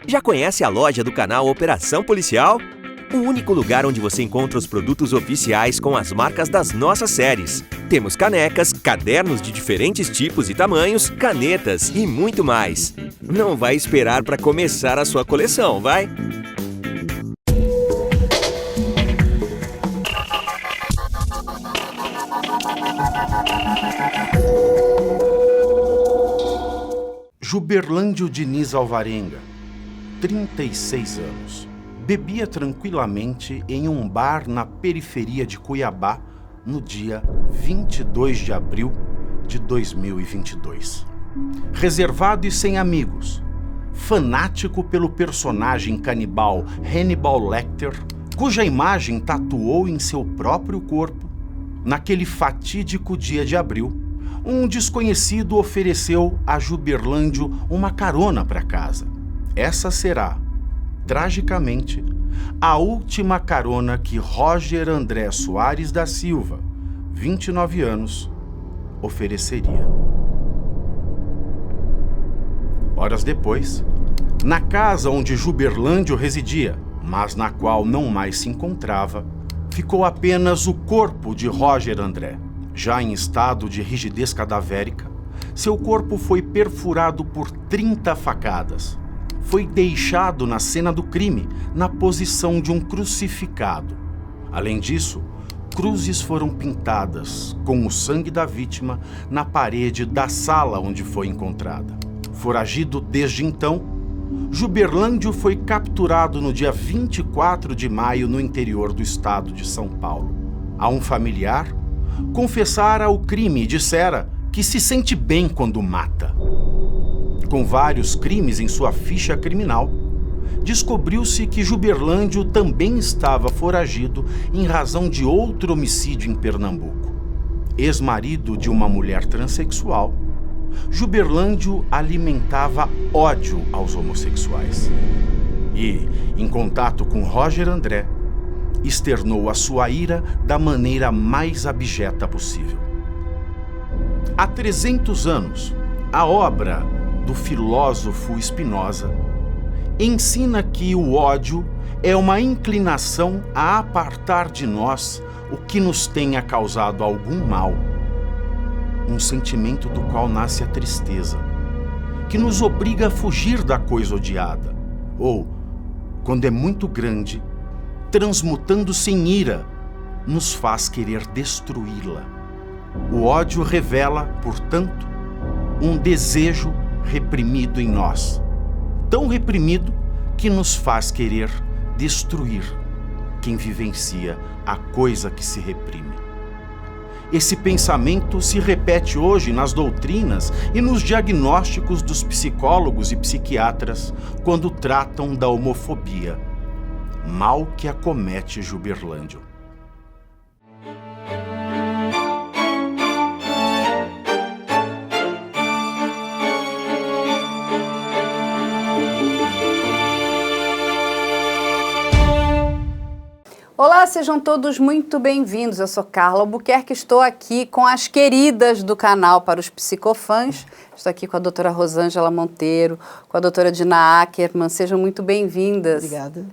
Já conhece a loja do canal Operação Policial? O único lugar onde você encontra os produtos oficiais com as marcas das nossas séries. Temos canecas, cadernos de diferentes tipos e tamanhos, canetas e muito mais. Não vai esperar para começar a sua coleção, vai? Juberlândio Diniz Alvarenga, 36 anos. Bebia tranquilamente em um bar na periferia de Cuiabá no dia 22 de abril de 2022. Reservado e sem amigos, fanático pelo personagem canibal Hannibal Lecter, cuja imagem tatuou em seu próprio corpo, naquele fatídico dia de abril, um desconhecido ofereceu a Juberlândio uma carona para casa. Essa será, tragicamente, a última carona que Roger André Soares da Silva, 29 anos, ofereceria. Horas depois, na casa onde Juberlândio residia, mas na qual não mais se encontrava, ficou apenas o corpo de Roger André. Já em estado de rigidez cadavérica, seu corpo foi perfurado por 30 facadas. Foi deixado na cena do crime, na posição de um crucificado. Além disso, cruzes foram pintadas com o sangue da vítima na parede da sala onde foi encontrada. Foragido desde então, Juberlândio foi capturado no dia 24 de maio no interior do estado de São Paulo. A um familiar, confessara o crime e dissera que se sente bem quando mata. Com vários crimes em sua ficha criminal, descobriu-se que Juberlândio também estava foragido em razão de outro homicídio em Pernambuco. Ex-marido de uma mulher transexual, Juberlândio alimentava ódio aos homossexuais. E, em contato com Roger André, externou a sua ira da maneira mais abjeta possível. Há 300 anos, a obra do filósofo Spinoza ensina que o ódio é uma inclinação a apartar de nós o que nos tenha causado algum mal, um sentimento do qual nasce a tristeza, que nos obriga a fugir da coisa odiada, ou, quando é muito grande, transmutando-se em ira, nos faz querer destruí-la. O ódio revela, portanto, um desejo reprimido em nós, tão reprimido que nos faz querer destruir quem vivencia a coisa que se reprime. Esse pensamento se repete hoje nas doutrinas e nos diagnósticos dos psicólogos e psiquiatras quando tratam da homofobia, mal que acomete Juberlândio. Olá, sejam todos muito bem-vindos. Eu sou Carla Albuquerque, estou aqui com as queridas do canal para os psicofãs. Estou aqui com a doutora Rosângela Monteiro, com a doutora Dina Ackerman. Sejam muito bem-vindas. Obrigada.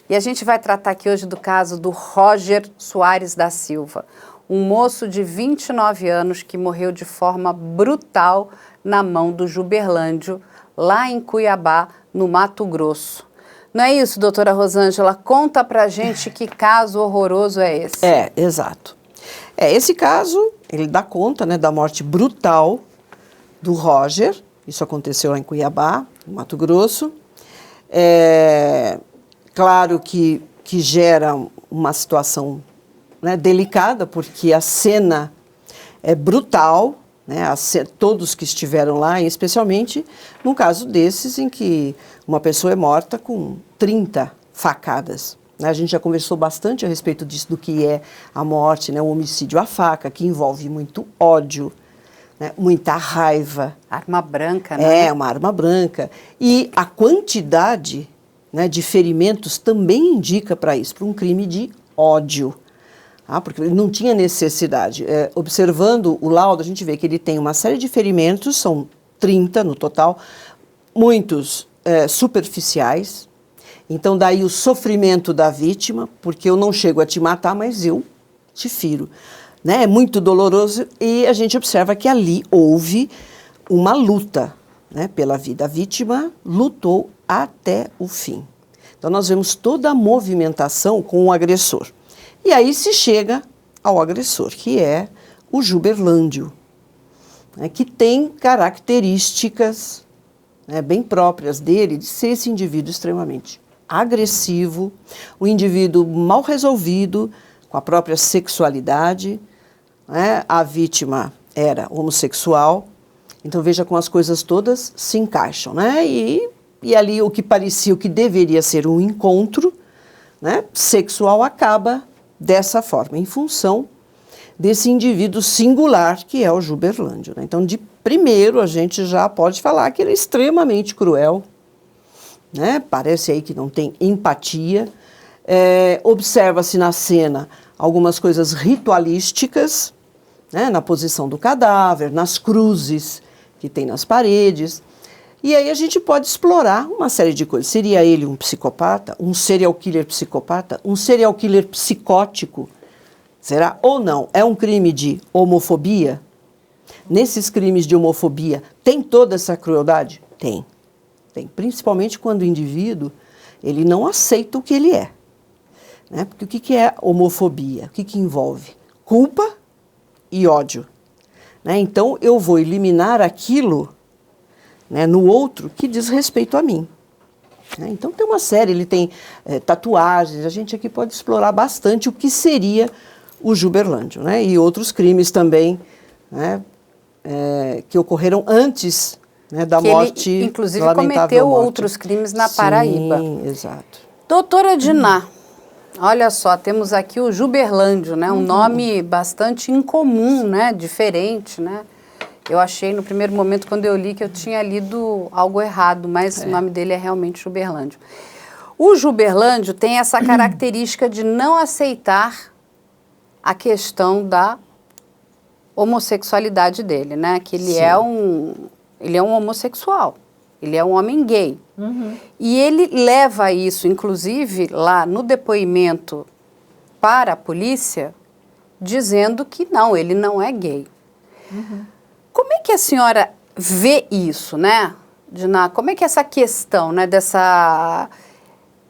E a gente vai tratar aqui hoje do caso do Roger Soares da Silva, um moço de 29 anos que morreu de forma brutal na mão do Juberlândio, lá em Cuiabá, no Mato Grosso. Não é isso, doutora Rosângela? Conta pra gente que caso horroroso é esse. É, exato. Esse caso, ele dá conta, né, da morte brutal do Roger. Isso aconteceu lá em Cuiabá, no Mato Grosso. Claro que gera uma situação, né, delicada, porque a cena é brutal, né, todos que estiveram lá, e especialmente num caso desses em que uma pessoa é morta com 30 facadas. A gente já conversou bastante a respeito disso, do que é a morte, né, o homicídio à faca, que envolve muito ódio, né, muita raiva. Arma branca, né? É, uma arma branca. E a quantidade, né, de ferimentos também indica para isso, para um crime de ódio. Porque ele não tinha necessidade. Observando o laudo, a gente vê que ele tem uma série de ferimentos, são 30 no total, muitos superficiais. Então, daí o sofrimento da vítima, porque eu não chego a te matar, mas eu te firo. Né? É muito doloroso e a gente observa que ali houve uma luta, né, pela vida. A vítima lutou até o fim. Então, nós vemos toda a movimentação com o agressor. E aí se chega ao agressor, que é o Juberlândio, né, que tem características, né, bem próprias dele, de ser esse indivíduo extremamente agressivo, um indivíduo mal resolvido com a própria sexualidade, né? A vítima era homossexual, então veja como as coisas todas se encaixam, né? E ali o que parecia, o que deveria ser um encontro, né, sexual acaba dessa forma, em função desse indivíduo singular que é o Juberlândio, né? Então, de primeiro, a gente já pode falar que ele é extremamente cruel, né? Parece aí que não tem empatia. Observa-se na cena algumas coisas ritualísticas, né? Na posição do cadáver, nas cruzes que tem nas paredes. E aí a gente pode explorar uma série de coisas. Seria ele um psicopata, um serial killer psicopata, um serial killer psicótico? Será ou não? É um crime de homofobia? Nesses crimes de homofobia, tem toda essa crueldade? Tem. Tem. Principalmente quando o indivíduo ele não aceita o que ele é. Né? Porque o que é homofobia? O que envolve? Culpa e ódio. Né? Então, eu vou eliminar aquilo, né, no outro que diz respeito a mim. Né? Então, tem uma série, ele tem tatuagens, a gente aqui pode explorar bastante o que seria o Juberlândio, né? E outros crimes também, né, que ocorreram antes, né, da morte. Ele, inclusive, cometeu outros crimes na Paraíba. Sim, exato. Doutora Diná, olha só, temos aqui o Juberlândio, né? Um nome bastante incomum, né? Diferente, né? Eu achei no primeiro momento, quando eu li, que eu tinha lido algo errado, mas o nome dele é realmente Juberlândio. O Juberlândio tem essa característica de não aceitar a questão da homossexualidade dele, né? Que ele é um homossexual, ele é um homem gay. E ele leva isso, inclusive, lá no depoimento para a polícia, dizendo que não, ele não é gay. Como é que a senhora vê isso, né, Diná? Como é que é essa questão, né, dessa...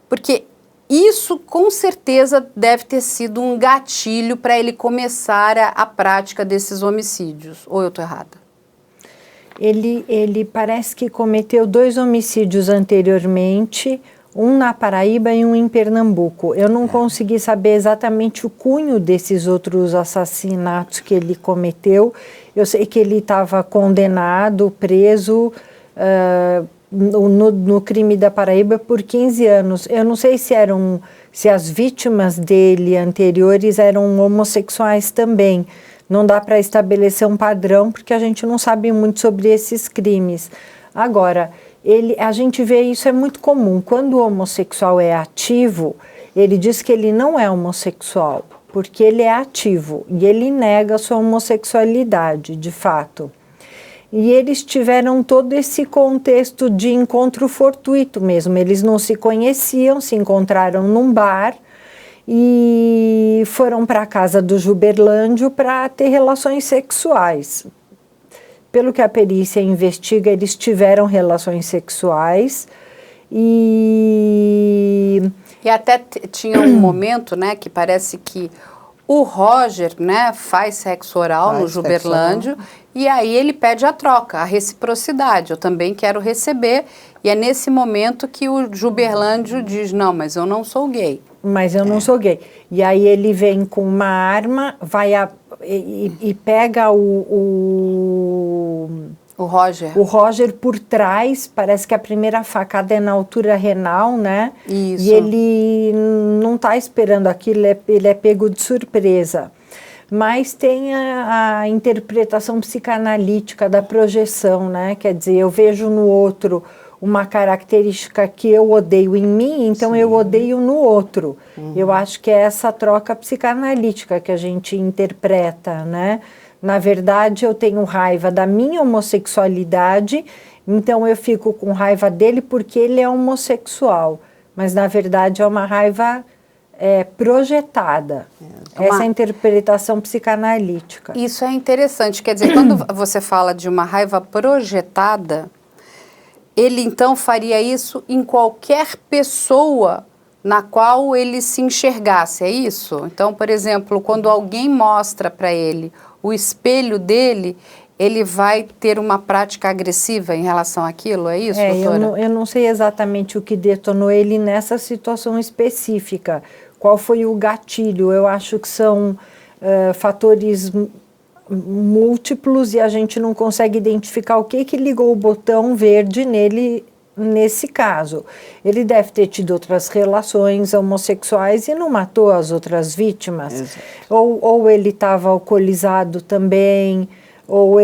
Porque isso, com certeza, deve ter sido um gatilho para ele começar a prática desses homicídios. Ou eu estou errada? Ele parece que cometeu 2 homicídios anteriormente, um na Paraíba e um em Pernambuco. Eu não consegui saber exatamente o cunho desses outros assassinatos que ele cometeu. Eu sei que ele estava condenado, preso no crime da Paraíba por 15 anos. Eu não sei se as vítimas dele anteriores eram homossexuais também. Não dá para estabelecer um padrão, porque a gente não sabe muito sobre esses crimes. Agora, a gente vê isso, é muito comum. Quando o homossexual é ativo, ele diz que ele não é homossexual, porque ele é ativo e ele nega a sua homossexualidade, de fato. E eles tiveram todo esse contexto de encontro fortuito mesmo. Eles não se conheciam, se encontraram num bar e foram para a casa do Juberlândio para ter relações sexuais. Pelo que a perícia investiga, eles tiveram relações sexuais e até tinha um momento, né, que parece que o Roger, né, faz sexo oral no Juberlândio e aí ele pede a troca, a reciprocidade. Eu também quero receber. E é nesse momento que o Juberlândio diz, não, mas eu não sou gay. Mas eu não sou gay. E aí ele vem com uma arma, e pega o Roger por trás. Parece que a primeira facada é na altura renal, né? Isso. E ele não está esperando aquilo, ele é pego de surpresa. Mas tem a interpretação psicanalítica da projeção, né? Quer dizer, eu vejo no outro uma característica que eu odeio em mim, então eu odeio no outro. Eu acho que é essa troca psicanalítica que a gente interpreta, né? Na verdade, eu tenho raiva da minha homossexualidade, Então eu fico com raiva dele porque ele é homossexual, mas na verdade é uma raiva projetada. Essa é a interpretação psicanalítica. Isso é interessante, quer dizer, quando você fala de uma raiva projetada, ele então faria isso em qualquer pessoa na qual ele se enxergasse, é isso? Então, por exemplo, quando alguém mostra para ele o espelho dele, ele vai ter uma prática agressiva em relação àquilo, é isso, doutora? Eu não sei exatamente o que detonou ele nessa situação específica. Qual foi o gatilho? Eu acho que são fatores múltiplos e a gente não consegue identificar o que ligou o botão verde nele nesse caso. Ele deve ter tido outras relações homossexuais e não matou as outras vítimas. Ou ele estava alcoolizado também, ou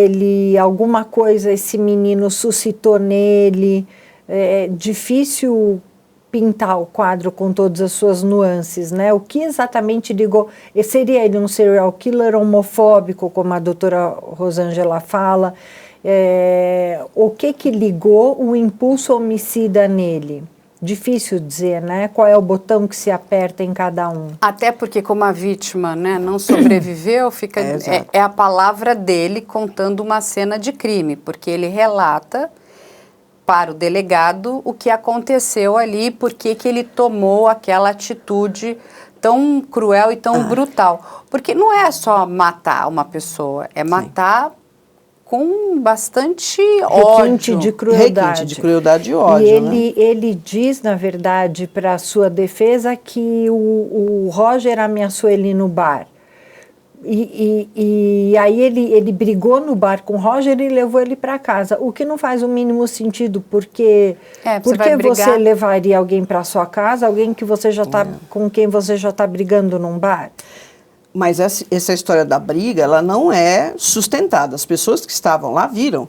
alguma coisa esse menino suscitou nele. É difícil pintar o quadro com todas as suas nuances, né? O que exatamente ligou? Seria ele um serial killer homofóbico, como a doutora Rosângela fala? O que ligou o impulso homicida nele? Difícil dizer, né? Qual é o botão que se aperta em cada um? Até porque como a vítima, né, não sobreviveu, é a palavra dele contando uma cena de crime, porque ele relata para o delegado o que aconteceu ali, por que ele tomou aquela atitude tão cruel e tão brutal. Porque não é só matar uma pessoa, é matar com bastante requinte ódio. De crueldade. Requinte de crueldade e ódio, E ele diz, na verdade, para a sua defesa que o Roger ameaçou ele no bar. E aí ele brigou no bar com o Roger e levou ele para casa, o que não faz o mínimo sentido, porque você levaria alguém para sua casa, alguém que você já tá, com quem você já está brigando num bar? Mas essa história da briga, ela não é sustentada. As pessoas que estavam lá viram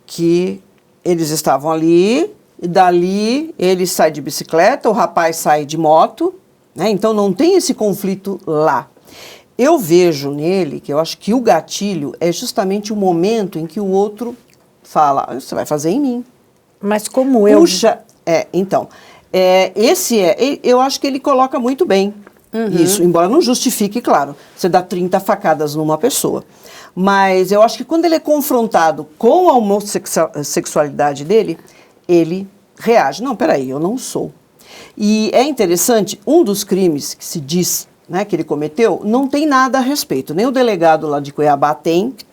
que eles estavam ali, e dali ele sai de bicicleta, o rapaz sai de moto, né? Então não tem esse conflito lá. Eu vejo nele, que eu acho que o gatilho é justamente o momento em que o outro fala, você vai fazer em mim. Mas como eu... Puxa, eu acho que ele coloca muito bem isso, embora não justifique, claro, você dá 30 facadas numa pessoa. Mas eu acho que quando ele é confrontado com a homossexualidade dele, ele reage. Não, peraí, eu não sou. E é interessante, um dos crimes que se diz, né, que ele cometeu, não tem nada a respeito. Nem o delegado lá de Cuiabá tem, que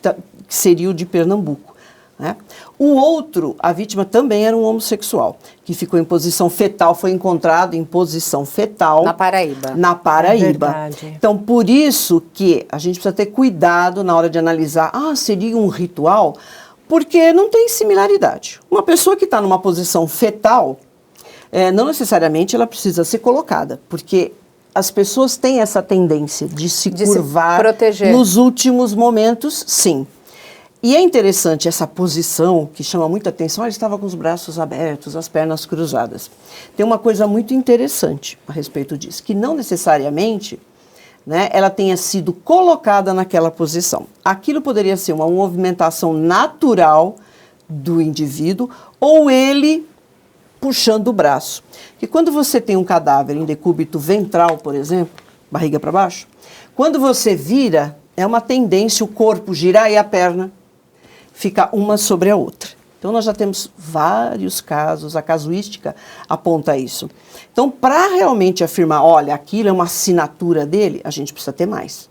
seria o de Pernambuco. Né? O outro, a vítima também era um homossexual, que ficou em posição fetal, foi encontrado em posição fetal. Na Paraíba. Na Paraíba. É verdade. Então, por isso que a gente precisa ter cuidado na hora de analisar, seria um ritual, porque não tem similaridade. Uma pessoa que está numa posição fetal, não necessariamente ela precisa ser colocada, porque as pessoas têm essa tendência de se curvar, se proteger. Nos últimos momentos, sim. E é interessante essa posição, que chama muita atenção, ele estava com os braços abertos, as pernas cruzadas. Tem uma coisa muito interessante a respeito disso, que não necessariamente, né, ela tenha sido colocada naquela posição. Aquilo poderia ser uma movimentação natural do indivíduo, ou ele puxando o braço. Que quando você tem um cadáver em decúbito ventral, por exemplo, barriga para baixo, quando você vira, é uma tendência o corpo girar e a perna ficar uma sobre a outra. Então, nós já temos vários casos, a casuística aponta isso. Então, para realmente afirmar, olha, aquilo é uma assinatura dele, a gente precisa ter mais.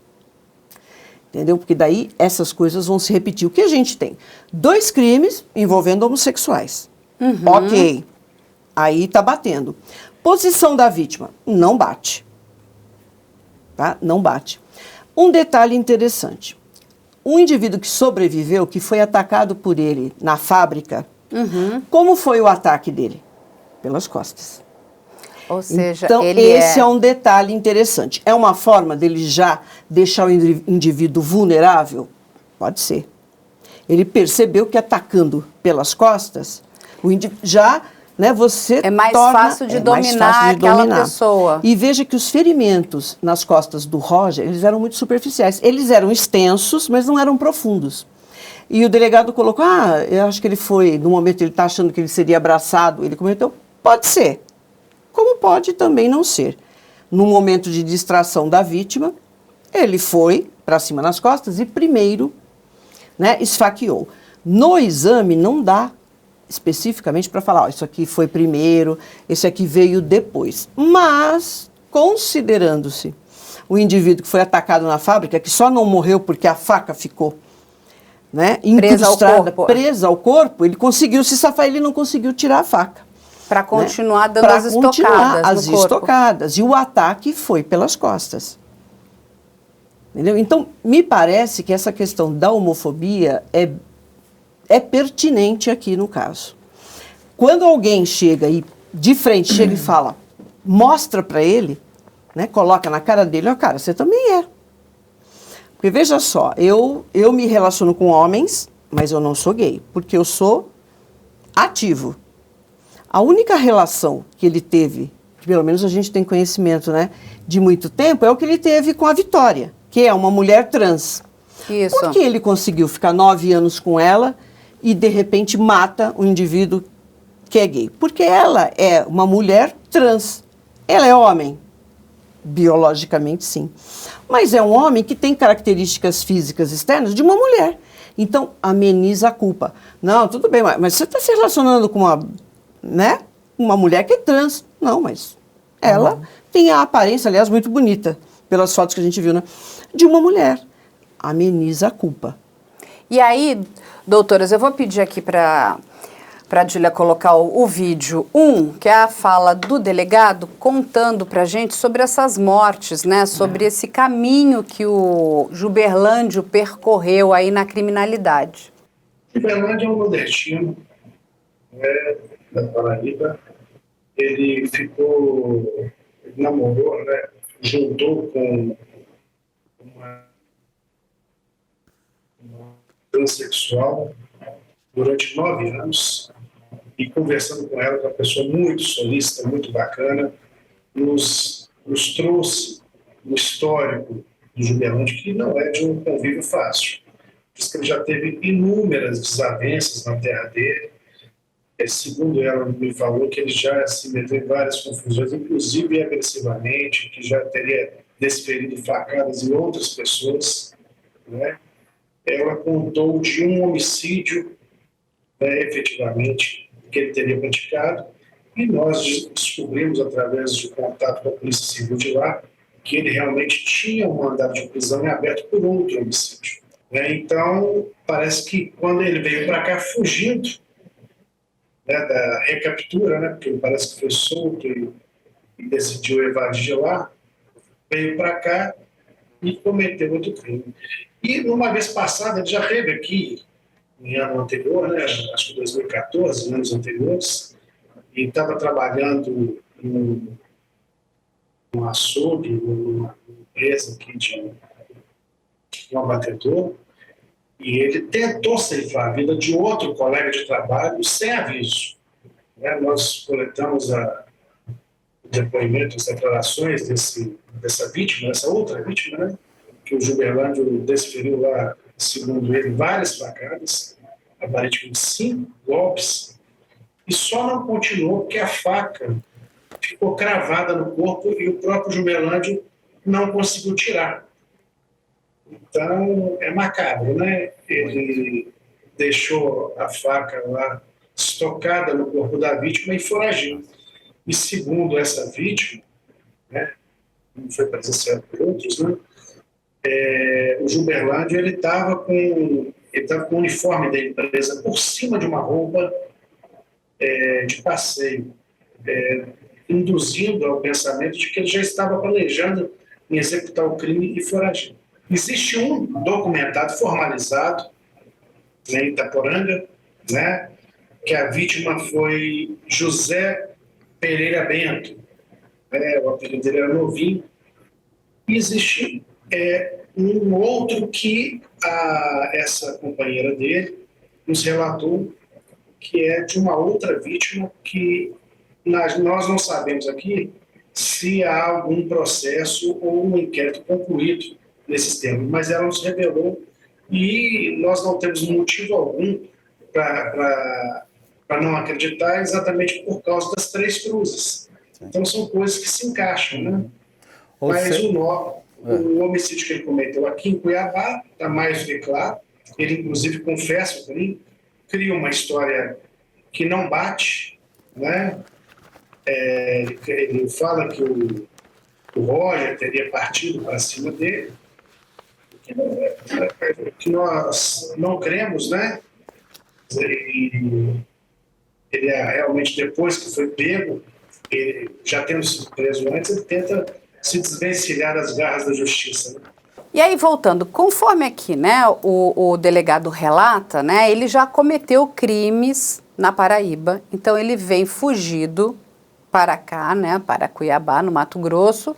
Entendeu? Porque daí essas coisas vão se repetir. O que a gente tem? 2 crimes envolvendo homossexuais. Ok. Aí está batendo. Posição da vítima, não bate. Tá? Não bate. Um detalhe interessante. Um indivíduo que sobreviveu, que foi atacado por ele na fábrica, como foi o ataque dele? Pelas costas. Ou seja, então, esse é um detalhe interessante. É uma forma dele já deixar o indivíduo vulnerável? Pode ser. Ele percebeu que atacando pelas costas, o indivíduo já... Né, você é mais fácil de dominar aquela pessoa. E veja que os ferimentos nas costas do Roger, eles eram muito superficiais. Eles eram extensos, mas não eram profundos. E o delegado colocou, eu acho que ele foi, no momento ele está achando que ele seria abraçado, ele comentou, pode ser, como pode também não ser. No momento de distração da vítima, ele foi para cima nas costas e primeiro, né, esfaqueou. No exame não dá especificamente para falar, isso aqui foi primeiro, esse aqui veio depois. Mas, considerando-se o indivíduo que foi atacado na fábrica, que só não morreu porque a faca ficou, né, incrustada, presa ao corpo, ele conseguiu se safar, ele não conseguiu tirar a faca. Para continuar, né? dando as estocadas as no corpo. estocadas. E o ataque foi pelas costas. Entendeu? Então, me parece que essa questão da homofobia é pertinente aqui no caso. Quando alguém chega e de frente chega e fala, mostra para ele, né, coloca na cara dele, ó, cara, você também é. Porque veja só, eu me relaciono com homens, mas eu não sou gay, porque eu sou ativo. A única relação que ele teve, que pelo menos a gente tem conhecimento, né, de muito tempo, é o que ele teve com a Vitória, que é uma mulher trans. Isso. Por que ele conseguiu ficar 9 anos com ela e, de repente, mata um indivíduo que é gay? Porque ela é uma mulher trans. Ela é homem. Biologicamente, sim. Mas é um homem que tem características físicas externas de uma mulher. Então, ameniza a culpa. Não, tudo bem, mas você está se relacionando com uma mulher que é trans. Não, mas ela tem a aparência, aliás, muito bonita, pelas fotos que a gente viu, né? De uma mulher. Ameniza a culpa. E aí, doutoras, eu vou pedir aqui para a Júlia colocar o vídeo 1, que é a fala do delegado contando para a gente sobre essas mortes, né? Sobre esse caminho que o Juberlândio percorreu aí na criminalidade. Juberlândio é um nordestino, né, da Paraíba. Ele namorou, né, juntou com uma transexual durante 9 anos e conversando com ela, uma pessoa muito solícita, muito bacana, nos trouxe um histórico do Juberlândio que não é de um convívio fácil. Diz que ele já teve inúmeras desavenças na terra dele. Segundo ela, me falou que ele já se meteu em várias confusões, inclusive agressivamente, que já teria desferido facadas em outras pessoas, né? Ela contou de um homicídio, né, efetivamente, que ele teria praticado, e nós descobrimos, através de contato com a Polícia Civil de lá, que ele realmente tinha um mandado de prisão em aberto por outro homicídio. Né? Então, parece que quando ele veio para cá fugindo, né, da recaptura, né, porque parece que foi solto e decidiu evadir de lá, veio para cá e cometeu outro crime. E numa vez passada, ele já esteve aqui, em ano anterior, né, acho que 2014, anos anteriores, e estava trabalhando num açougue, numa empresa aqui de um abatedor, e ele tentou ceifar a vida de outro colega de trabalho sem aviso. Né? Nós coletamos o depoimento, as declarações dessa vítima, dessa outra vítima, né? Que o Juberlândio desferiu lá, segundo ele, várias facadas, aparentemente 5 golpes, e só não continuou porque a faca ficou cravada no corpo e o próprio Juberlândio não conseguiu tirar. Então, é macabro, né? Ele deixou a faca lá estocada no corpo da vítima e foragiu. E segundo essa vítima, né, não foi presenciado por outros, né, o Juberlândio ele estava com o uniforme da empresa por cima de uma roupa de passeio, induzindo ao pensamento de que ele já estava planejando em executar o crime e foragir. Existe um documentado formalizado, né, em Itaporanga, né, que a vítima foi José Pereira Bento, né, o apelido dele era Novinho. E existe um outro que essa companheira dele nos relatou, que é de uma outra vítima que nós não sabemos aqui se há algum processo ou um inquérito concluído nesses termos, mas ela nos revelou E nós não temos motivo algum para não acreditar exatamente por causa das 3 cruzes. Então são coisas que se encaixam, né? Mas o homicídio que ele cometeu aqui em Cuiabá está mais do que claro. Ele, inclusive, confessa o crime, cria uma história que não bate, né? Ele fala que o Roger teria partido para cima dele, que nós não cremos, né? Ele realmente, depois que foi pego, ele, já tendo sido preso antes, ele tenta se desvencilhar das garras da justiça, né? E aí, voltando, conforme aqui, né, o delegado relata, né, ele já cometeu crimes na Paraíba, então ele vem fugido para cá, né, para Cuiabá, no Mato Grosso.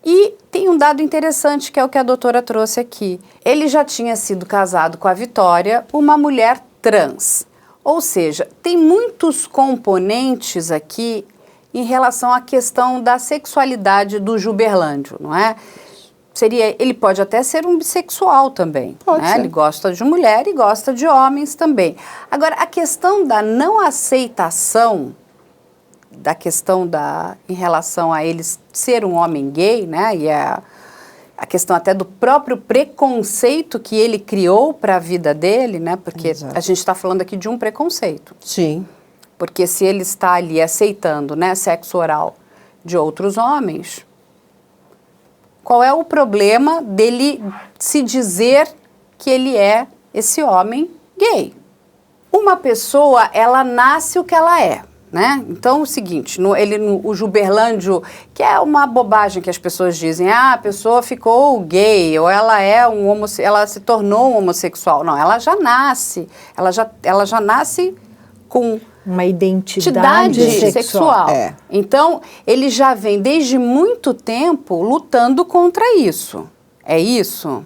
E tem um dado interessante que é o que a doutora trouxe aqui. Ele já tinha sido casado com a Vitória, uma mulher trans. Ou seja, tem muitos componentes aqui em relação à questão da sexualidade do Juberlândio, não é? Ele pode até ser um bissexual também, né? Ele gosta de mulher e gosta de homens também. Agora, a questão da não aceitação, em relação a ele ser um homem gay, né? E a questão até do próprio preconceito que ele criou para a vida dele, né? Porque a gente está falando aqui de um preconceito. Sim. Porque se ele está ali aceitando, né, sexo oral de outros homens, qual é o problema dele se dizer que ele é esse homem gay? Uma pessoa, ela nasce o que ela é, né? Então, é o seguinte, o Juberlândio, que é uma bobagem que as pessoas dizem, a pessoa ficou gay, ou ela se tornou um homossexual. Não, ela já nasce, ela já nasce com uma identidade sexual. Então, ele já vem desde muito tempo lutando contra isso. É isso?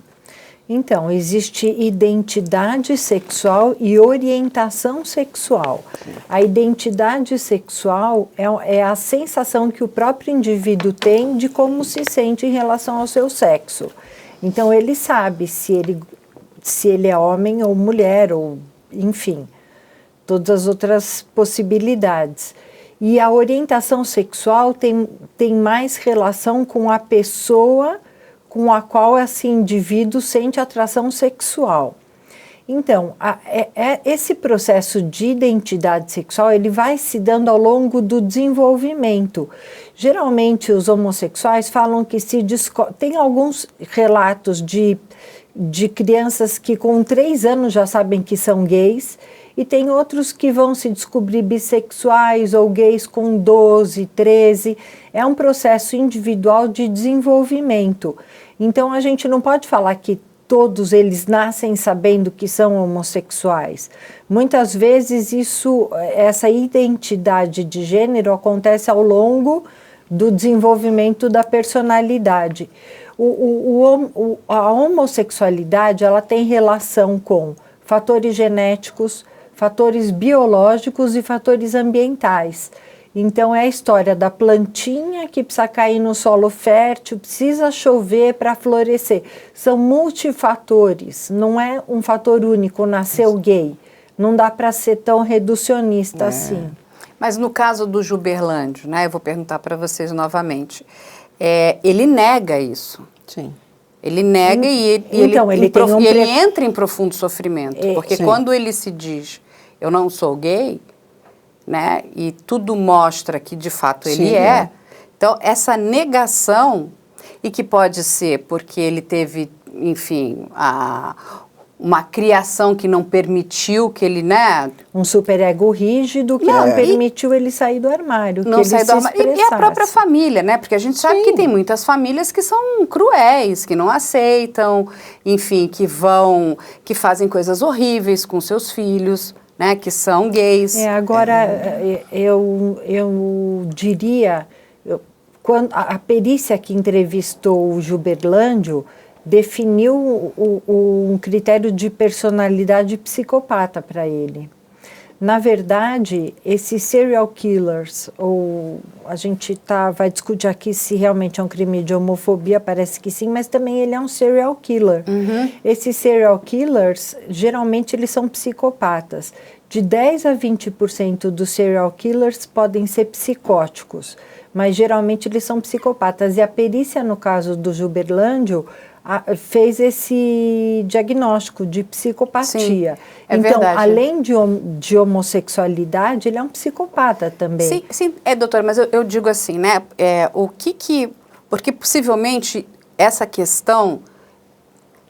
Então, existe identidade sexual e orientação sexual. A identidade sexual é a sensação que o próprio indivíduo tem de como se sente em relação ao seu sexo. Então, ele sabe se ele é homem ou mulher, ou enfim, todas as outras possibilidades. E a orientação sexual tem mais relação com a pessoa com a qual esse indivíduo sente atração sexual. Então, esse processo de identidade sexual, ele vai se dando ao longo do desenvolvimento. Geralmente, os homossexuais falam que tem alguns relatos de crianças que com 3 anos já sabem que são gays, e tem outros que vão se descobrir bissexuais ou gays com 12, 13. É um processo individual de desenvolvimento. Então, a gente não pode falar que todos eles nascem sabendo que são homossexuais. Muitas vezes essa identidade de gênero acontece ao longo do desenvolvimento da personalidade. A homossexualidade, ela tem relação com fatores genéticos, fatores biológicos e fatores ambientais. Então, é a história da plantinha que precisa cair no solo fértil, precisa chover para florescer. São multifatores, não é um fator único, nasceu gay. Não dá para ser tão reducionista assim. Mas no caso do Juberlândio, né, eu vou perguntar para vocês novamente, ele nega isso. Sim. Ele nega ele entra em profundo sofrimento, porque quando ele se diz, eu não sou gay, né, e tudo mostra que de fato ele é. Então essa negação, e que pode ser porque ele teve, enfim, uma criação que não permitiu que ele, né... Um superego rígido que não permitiu ele sair do armário. Não sair do armário. E a própria família, né? Porque a gente sabe que tem muitas famílias que são cruéis, que não aceitam, enfim, que fazem coisas horríveis com seus filhos, né? Que são gays. Agora, eu diria, quando a perícia que entrevistou o Juberlândio definiu um critério de personalidade psicopata para ele. Na verdade, esses serial killers, ou a gente vai discutir aqui se realmente é um crime de homofobia, parece que sim, mas também ele é um serial killer. Esses serial killers, geralmente eles são psicopatas. De 10 a 20% dos serial killers podem ser psicóticos, mas geralmente eles são psicopatas. E a perícia, no caso do Gilberlândio, fez esse diagnóstico de psicopatia. Sim, é então, verdade. além de homossexualidade, ele é um psicopata também. Sim, doutora, mas eu digo assim, né? Porque possivelmente essa questão,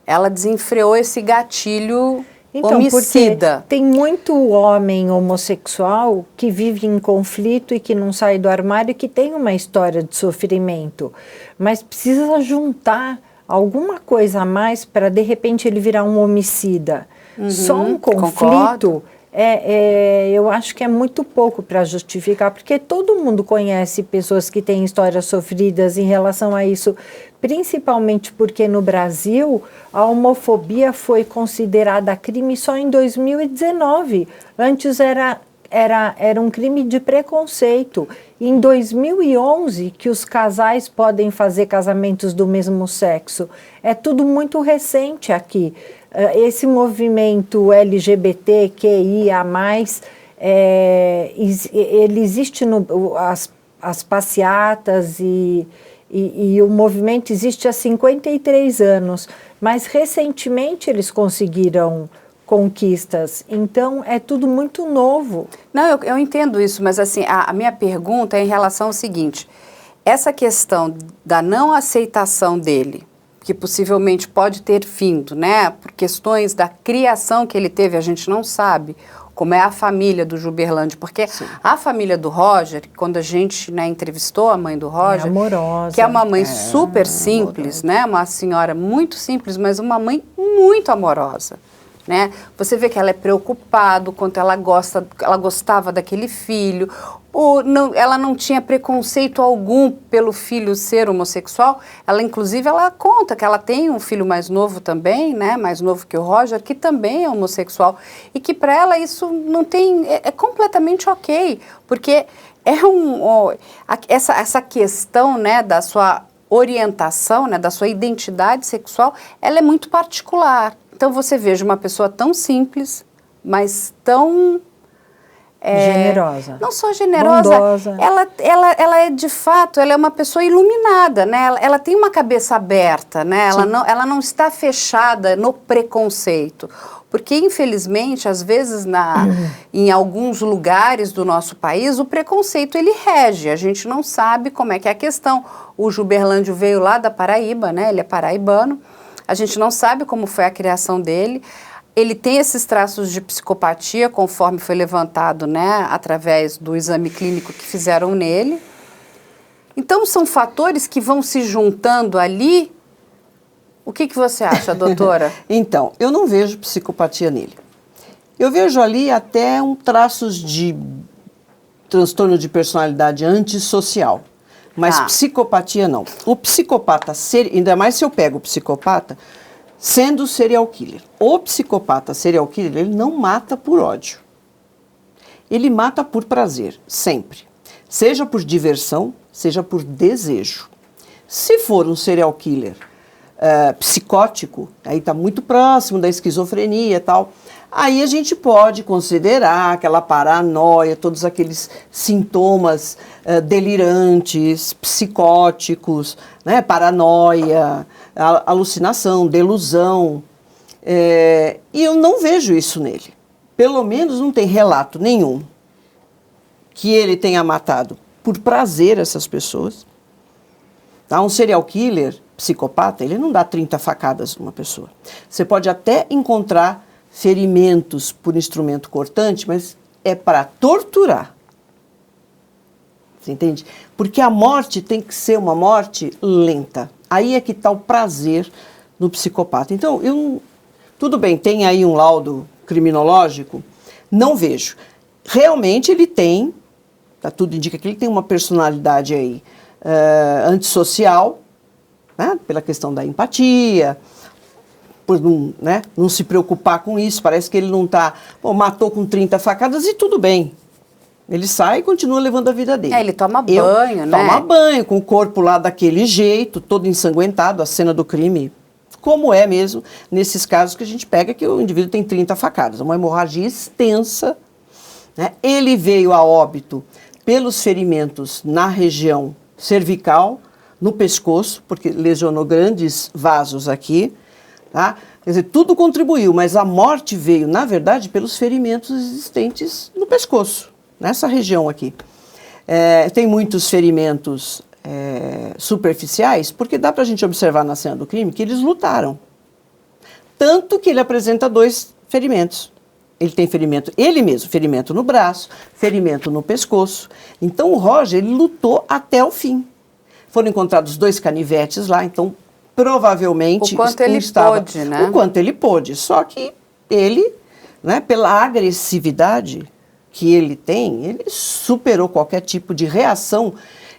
ela desenfreou esse gatilho homicida. Porque tem muito homem homossexual que vive em conflito e que não sai do armário e que tem uma história de sofrimento, mas precisa juntar alguma coisa a mais para de repente ele virar um homicida. Só um conflito, eu acho que é muito pouco para justificar, porque todo mundo conhece pessoas que têm histórias sofridas em relação a isso, principalmente porque no Brasil a homofobia foi considerada crime só em 2019. Antes era um crime de preconceito. Em 2011, que os casais podem fazer casamentos do mesmo sexo. É tudo muito recente aqui. Esse movimento LGBTQIA+, ele existe as passeatas e o movimento existe há 53 anos, mas recentemente eles conseguiram conquistas, então é tudo muito novo. Não, eu entendo isso, mas assim, a minha pergunta é em relação ao seguinte, essa questão da não aceitação dele, que possivelmente pode ter vindo, né, por questões da criação que ele teve, a gente não sabe como é a família do Gilberlândio, porque a família do Roger, quando a gente, né, entrevistou a mãe do Roger, amorosa, que é uma mãe super simples, né, uma senhora muito simples, mas uma mãe muito amorosa. Né? Você vê que ela é preocupada, o quanto ela gostava daquele filho, ela não tinha preconceito algum pelo filho ser homossexual. Inclusive, ela conta que ela tem um filho mais novo também, né? Mais novo que o Roger, que também é homossexual, e que para ela isso não tem, é completamente ok, porque essa questão, né, da sua orientação, né, da sua identidade sexual, ela é muito particular. Então você veja uma pessoa tão simples, mas tão generosa. Não só generosa, bondosa. Ela é de fato, ela é uma pessoa iluminada, né? Ela tem uma cabeça aberta, né? Ela não está fechada no preconceito. Porque, infelizmente, às vezes em alguns lugares do nosso país, o preconceito ele rege. A gente não sabe como é que é a questão. O Gilberlândio veio lá da Paraíba, né? Ele é paraibano. A gente não sabe como foi a criação dele. Ele tem esses traços de psicopatia, conforme foi levantado, né, através do exame clínico que fizeram nele. Então, são fatores que vão se juntando ali. O que você acha, doutora? Então, eu não vejo psicopatia nele. Eu vejo ali até traços de transtorno de personalidade antissocial. Mas psicopatia não. O psicopata, ainda mais se eu pego o psicopata, sendo serial killer. O psicopata serial killer, ele não mata por ódio. Ele mata por prazer, sempre. Seja por diversão, seja por desejo. Se for um serial killer psicótico, aí está muito próximo da esquizofrenia e tal, aí a gente pode considerar aquela paranoia, todos aqueles sintomas delirantes, psicóticos, né, paranoia, alucinação, delusão. E eu não vejo isso nele. Pelo menos não tem relato nenhum que ele tenha matado por prazer essas pessoas. Tá? Um serial killer, psicopata, ele não dá 30 facadas numa pessoa. Você pode até encontrar ferimentos por instrumento cortante, mas é para torturar. Você entende? Porque a morte tem que ser uma morte lenta. Aí é que está o prazer no psicopata. Então, tudo bem, tem aí um laudo criminológico? Não vejo. Realmente ele tem, tudo indica que ele tem uma personalidade aí antissocial, né, pela questão da empatia, por não, né, não se preocupar com isso. Parece que ele não está... Matou com 30 facadas e tudo bem. Ele sai e continua levando a vida dele. Ele toma banho, né? Toma banho, com o corpo lá daquele jeito, todo ensanguentado, a cena do crime, como é mesmo nesses casos que a gente pega que o indivíduo tem 30 facadas, uma hemorragia extensa, né? Ele veio a óbito pelos ferimentos na região cervical, no pescoço, porque lesionou grandes vasos aqui, tá? Quer dizer, tudo contribuiu, mas a morte veio, na verdade, pelos ferimentos existentes no pescoço, nessa região aqui. Tem muitos ferimentos superficiais, porque dá para a gente observar na cena do crime que eles lutaram. Tanto que ele apresenta 2 ferimentos. Ele tem ferimento, ele mesmo, ferimento no braço, ferimento no pescoço. Então o Roger, ele lutou até o fim. Foram encontrados 2 canivetes lá, então provavelmente... O quanto ele pôde, né? O quanto ele pôde. Só que ele, né, pela agressividade que ele tem, ele superou qualquer tipo de reação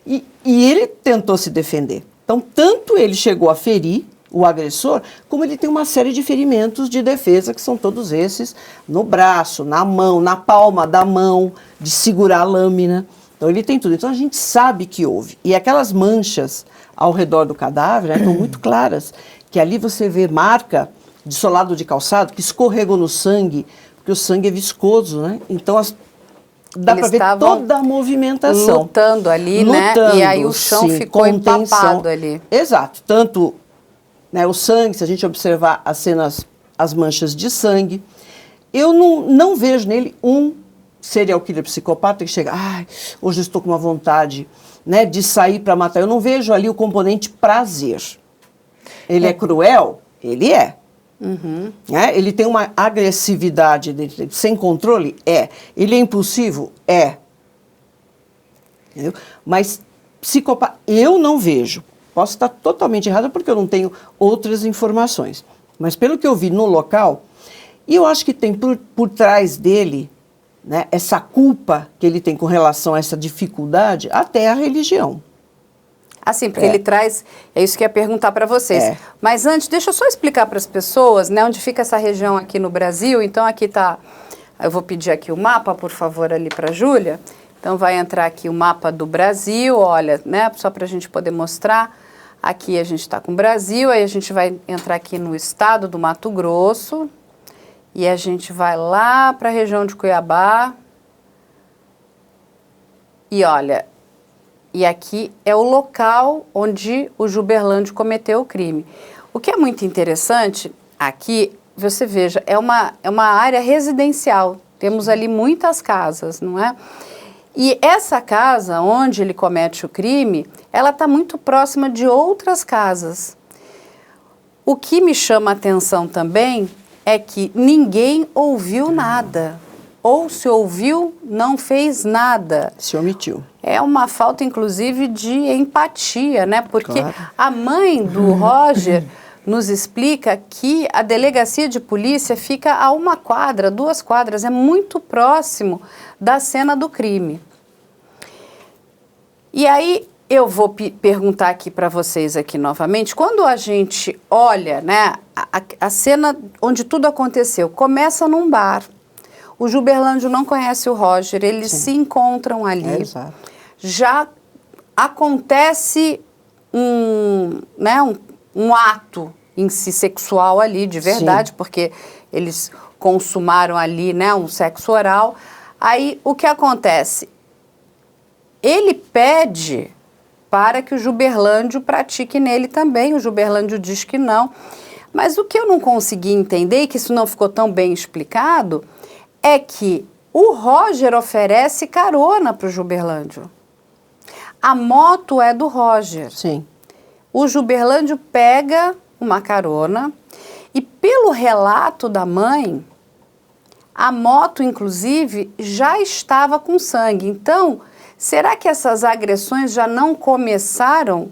e ele tentou se defender. Então, tanto ele chegou a ferir o agressor, como ele tem uma série de ferimentos de defesa, que são todos esses no braço, na mão, na palma da mão, de segurar a lâmina. Então, ele tem tudo. Então, a gente sabe que houve. E aquelas manchas ao redor do cadáver, né, estão muito claras, que ali você vê marca de solado de calçado, que escorregou no sangue, porque o sangue é viscoso, né? Então, dá para ver toda a movimentação. Lutando ali, né? E aí o chão ficou empapado ali. Exato. Tanto, né, o sangue, se a gente observar as cenas, as manchas de sangue, eu não vejo nele um serial killer psicopata que chega, hoje eu estou com uma vontade, né, de sair para matar. Eu não vejo ali o componente prazer. Ele é cruel? Ele é. Uhum. Ele tem uma agressividade sem controle? É. Ele é impulsivo? É. Entendeu? Mas psicopata, eu não vejo. Posso estar totalmente errada porque eu não tenho outras informações. Mas pelo que eu vi no local, e eu acho que tem por trás dele, né, essa culpa que ele tem com relação a essa dificuldade, até a religião. Assim, porque ele traz... É isso que eu ia perguntar para vocês. Mas antes, deixa eu só explicar para as pessoas, né, onde fica essa região aqui no Brasil. Então, aqui está... Eu vou pedir aqui o mapa, por favor, ali para a Júlia. Então, vai entrar aqui o mapa do Brasil, olha, né, só para a gente poder mostrar. Aqui a gente está com o Brasil, aí a gente vai entrar aqui no estado do Mato Grosso. E a gente vai lá para a região de Cuiabá. E olha... E aqui é o local onde o Juberlândio cometeu o crime. O que é muito interessante, aqui, você veja, é uma área residencial. Temos ali muitas casas, não é? E essa casa onde ele comete o crime, ela está muito próxima de outras casas. O que me chama a atenção também é que ninguém ouviu nada. Ou se ouviu, não fez nada. Se omitiu. É uma falta, inclusive, de empatia, né? Porque a mãe do Roger nos explica que a delegacia de polícia fica a 1 quadra, 2 quadras, é muito próximo da cena do crime. E aí eu vou perguntar aqui para vocês aqui novamente, quando a gente olha, né, a cena onde tudo aconteceu, começa num bar. O Juberlândio não conhece o Roger, eles se encontram ali. Exato. Já acontece um ato em si sexual ali, de verdade, porque eles consumaram ali, né, um sexo oral. Aí, o que acontece? Ele pede para que o Juberlândio pratique nele também, o Juberlândio diz que não. Mas o que eu não consegui entender, e que isso não ficou tão bem explicado, é que o Roger oferece carona para o Juberlândio. A moto é do Roger. Sim. O Juberlândio pega uma carona e, pelo relato da mãe, a moto, inclusive, já estava com sangue. Então, será que essas agressões já não começaram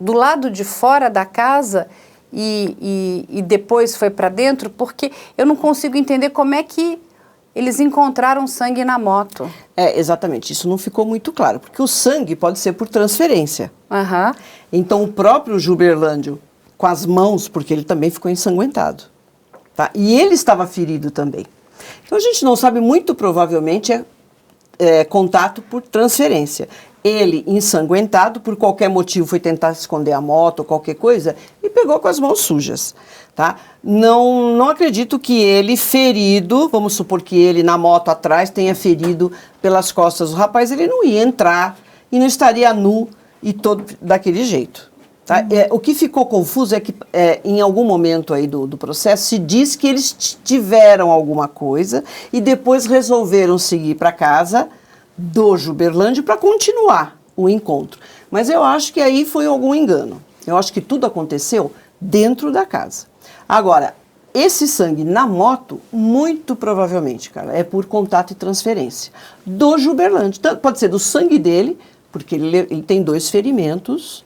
do lado de fora da casa e depois foi para dentro? Porque eu não consigo entender como é que eles encontraram sangue na moto. Exatamente. Isso não ficou muito claro, porque o sangue pode ser por transferência. Uhum. Então, o próprio Juberlândio com as mãos, porque ele também ficou ensanguentado. Tá? E ele estava ferido também. Então a gente não sabe, muito provavelmente é contato por transferência. Ele, ensanguentado, por qualquer motivo, foi tentar esconder a moto ou qualquer coisa e pegou com as mãos sujas. Tá? Não acredito que ele ferido, vamos supor que ele na moto atrás tenha ferido pelas costas do rapaz, ele não ia entrar e não estaria nu e todo daquele jeito. Tá? O que ficou confuso é que em algum momento aí do processo se diz que eles tiveram alguma coisa e depois resolveram seguir para casa do Juberlândio para continuar o encontro. Mas eu acho que aí foi algum engano. Eu acho que tudo aconteceu dentro da casa. Agora, esse sangue na moto, muito provavelmente, cara, é por contato e transferência do Juberlândio. Pode ser do sangue dele, porque ele tem 2 ferimentos,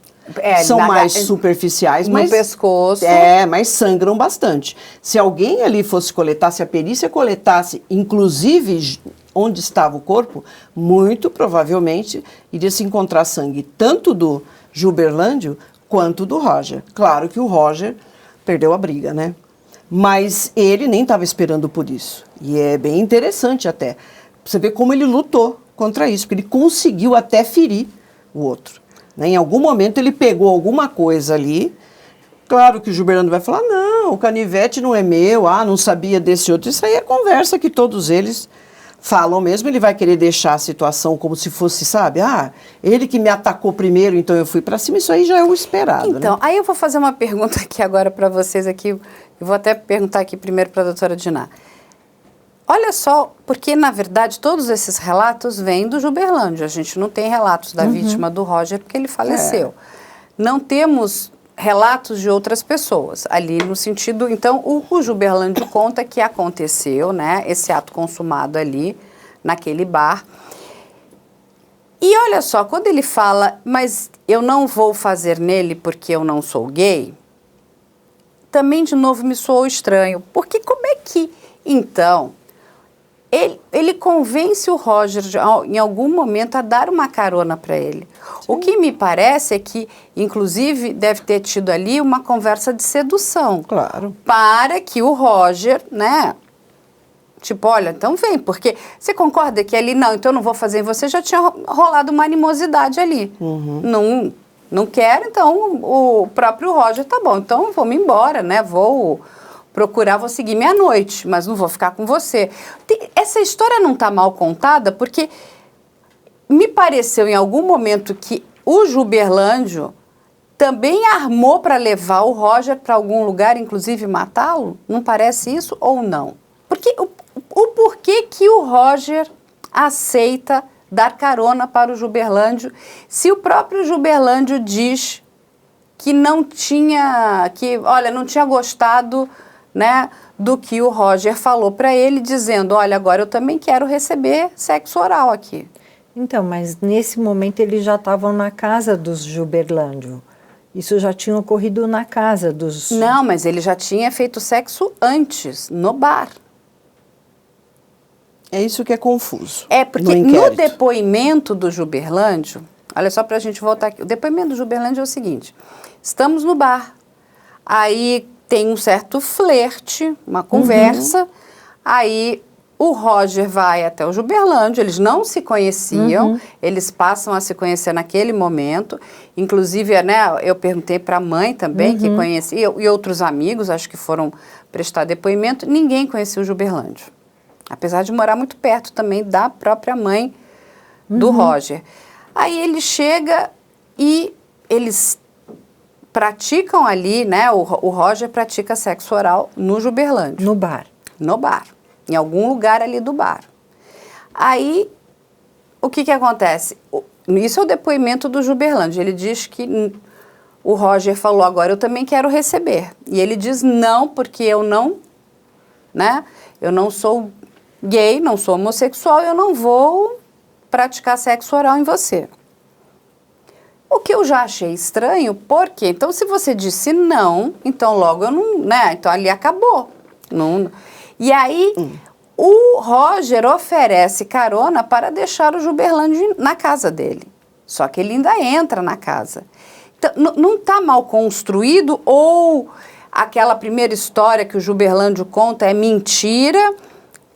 são mais superficiais, no mas pescoço. Mas sangram bastante. Se alguém ali fosse coletar, se a perícia coletasse, inclusive onde estava o corpo, muito provavelmente iria se encontrar sangue tanto do Juberlândio quanto do Roger. Claro que o Roger perdeu a briga, né? Mas ele nem estava esperando por isso. E é bem interessante até. Você vê como ele lutou contra isso, porque ele conseguiu até ferir o outro. Né? Em algum momento ele pegou alguma coisa ali. Claro que o Juberlândio vai falar, não, o canivete não é meu, não sabia desse outro. Isso aí é conversa que todos eles falam mesmo. Ele vai querer deixar a situação como se fosse, sabe? Ele que me atacou primeiro, então eu fui para cima. Isso aí já é o esperado. Então, né? aí eu vou fazer uma pergunta aqui agora para vocês aqui. Eu vou até perguntar aqui primeiro para a doutora Diná. Olha só, porque na verdade todos esses relatos vêm do Juberlândio. A gente não tem relatos da vítima do Roger porque ele faleceu. Não temos relatos de outras pessoas ali no sentido. Então, o Juberlândio conta que aconteceu, né, esse ato consumado ali naquele bar. E olha só, quando ele fala, mas eu não vou fazer nele porque eu não sou gay, também de novo me soou estranho. Porque como é que, então, ele convence o Roger em algum momento a dar uma carona para ele. Sim. O que me parece é que, inclusive, deve ter tido ali uma conversa de sedução. Claro. Para que o Roger, né, tipo, olha, então vem, porque você concorda que ali, não, então eu não vou fazer em você, já tinha rolado uma animosidade ali. Não quero, então o próprio Roger, tá bom, então vou me embora, né, vou seguir minha noite, mas não vou ficar com você. Essa história não está mal contada, porque me pareceu em algum momento que o Juberlândio também armou para levar o Roger para algum lugar, inclusive matá-lo. Não parece isso ou não? Porque o porquê que o Roger aceita dar carona para o Juberlândio, se o próprio Juberlândio diz que não tinha gostado, né, do que o Roger falou para ele, dizendo, olha, agora eu também quero receber sexo oral aqui. Então, mas nesse momento eles já estavam na casa dos Juberlândio. Isso já tinha ocorrido na casa dos... Não, mas ele já tinha feito sexo antes, no bar. É isso que é confuso. É, porque no depoimento do Juberlândio, olha só para a gente voltar aqui, o depoimento do Juberlândio é o seguinte, estamos no bar, aí tem um certo flerte, uma conversa, aí o Roger vai até o Juberlândio, eles não se conheciam, eles passam a se conhecer naquele momento, inclusive, né, eu perguntei para a mãe também, que conhecia, e outros amigos, acho que foram prestar depoimento, ninguém conhecia o Juberlândio, apesar de morar muito perto também da própria mãe do Roger. Aí ele chega e eles praticam ali, né, o Roger pratica sexo oral no Juberlândio. No bar. No bar, em algum lugar ali do bar. Aí, o que acontece? Isso é o depoimento do Juberlândio. Ele diz que o Roger falou, agora eu também quero receber. E ele diz, não, porque eu não sou gay, não sou homossexual, eu não vou praticar sexo oral em você. O que eu já achei estranho, porque, então, se você disse não, então logo eu não, né, então ali acabou. Não. E aí, o Roger oferece carona para deixar o Juberlândio na casa dele. Só que ele ainda entra na casa. não está mal construído, ou aquela primeira história que o Juberlândio conta é mentira,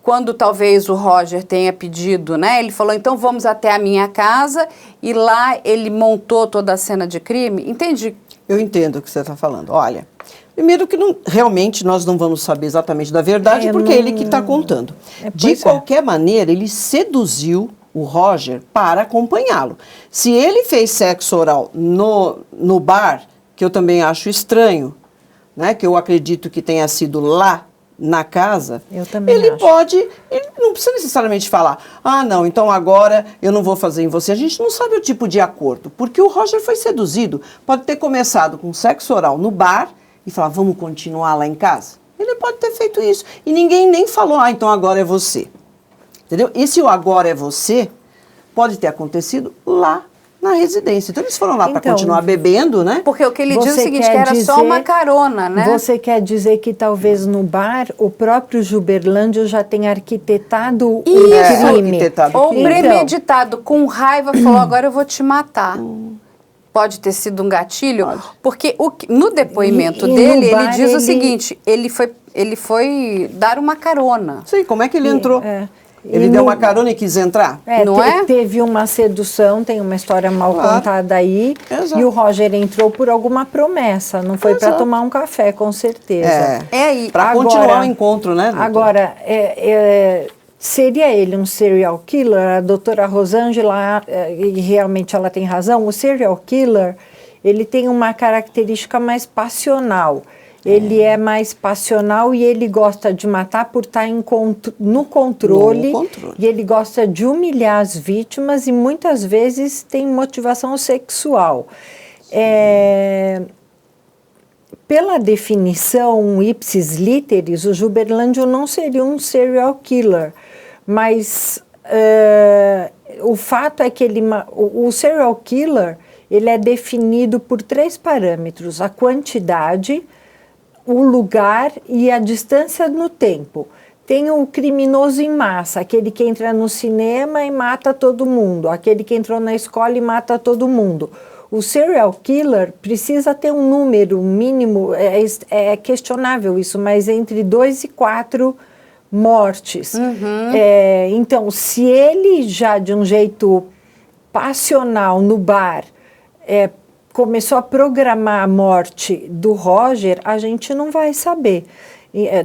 quando talvez o Roger tenha pedido, né? Ele falou, então vamos até a minha casa, e lá ele montou toda a cena de crime. Entendi. Eu entendo o que você está falando. Olha, primeiro que realmente nós não vamos saber exatamente da verdade, porque é ele que está contando. De qualquer maneira, ele seduziu o Roger para acompanhá-lo. Se ele fez sexo oral no bar, que eu também acho estranho, né, que eu acredito que tenha sido lá na casa, ele não precisa necessariamente falar, não, então agora eu não vou fazer em você. A gente não sabe o tipo de acordo, porque o Roger foi seduzido. Pode ter começado com sexo oral no bar e falar, vamos continuar lá em casa. Ele pode ter feito isso. E ninguém nem falou, então agora é você. Entendeu? Esse agora é você pode ter acontecido lá na residência. Então eles foram lá para continuar bebendo, né? Porque o que ele diz é o seguinte, que era só uma carona, né? Você quer dizer que talvez no bar o próprio Juberlândio já tenha arquitetado o crime. Ou premeditado, com raiva, falou, agora eu vou te matar. Pode ter sido um gatilho? Pode. Porque no depoimento dele, ele diz o seguinte, ele foi dar uma carona. Sim, como é que ele entrou? Ele deu uma carona e quis entrar? Teve uma sedução, tem uma história mal contada aí. Exato. E o Roger entrou por alguma promessa, não foi para tomar um café, com certeza. Para continuar o encontro, né, doutor? Agora, seria ele um serial killer? A doutora Rosângela, e realmente ela tem razão, o serial killer, ele tem uma característica mais passional. Ele é mais passional e ele gosta de matar por estar no controle. E ele gosta de humilhar as vítimas e muitas vezes tem motivação sexual. Pela definição ipsis literis, o Juberlândio não seria um serial killer, mas o fato é que o serial killer ele é definido por 3 parâmetros: a quantidade, o lugar e a distância no tempo. Tem o criminoso em massa, aquele que entra no cinema e mata todo mundo, aquele que entrou na escola e mata todo mundo. O serial killer precisa ter um número mínimo, é questionável isso, mas entre 2 e 4 mortes. Então, se ele já de um jeito passional no bar começou a programar a morte do Roger, a gente não vai saber.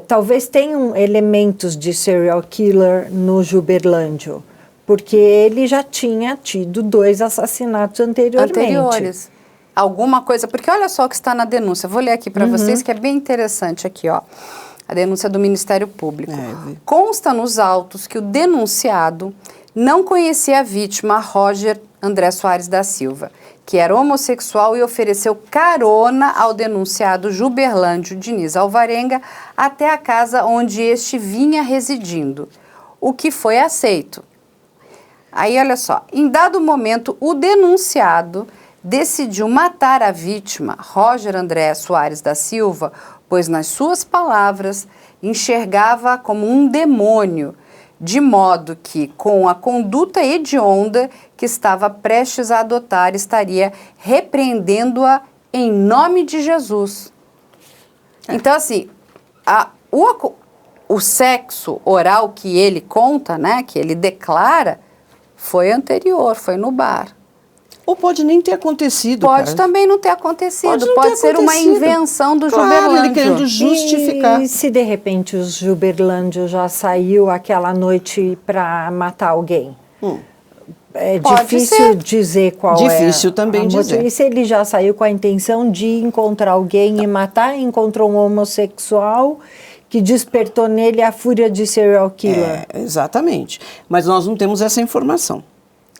Talvez tenham elementos de serial killer no Juberlândio, porque ele já tinha tido 2 assassinatos anteriores. Alguma coisa, porque olha só o que está na denúncia. Vou ler aqui para vocês, que é bem interessante aqui, ó. A denúncia do Ministério Público. Consta nos autos que o denunciado não conhecia a vítima, Roger André Soares da Silva, que era homossexual e ofereceu carona ao denunciado Juberlândio Diniz Alvarenga até a casa onde este vinha residindo, o que foi aceito. Aí, olha só, em dado momento, o denunciado decidiu matar a vítima, Roger André Soares da Silva, pois, nas suas palavras, enxergava como um demônio, de modo que, com a conduta hedionda que estava prestes a adotar, estaria repreendendo-a em nome de Jesus. Então, assim, o sexo oral que ele conta, né, que ele declara, foi anterior, foi no bar. Ou pode nem ter acontecido. Pode também não ter acontecido. Pode ser uma invenção do Juberlândio. Ele querendo justificar. E se de repente o Juberlândio já saiu aquela noite para matar alguém? É difícil dizer qual é. Difícil também dizer. E se ele já saiu com a intenção de encontrar alguém e matar, encontrou um homossexual que despertou nele a fúria de serial killer? Exatamente. Mas nós não temos essa informação.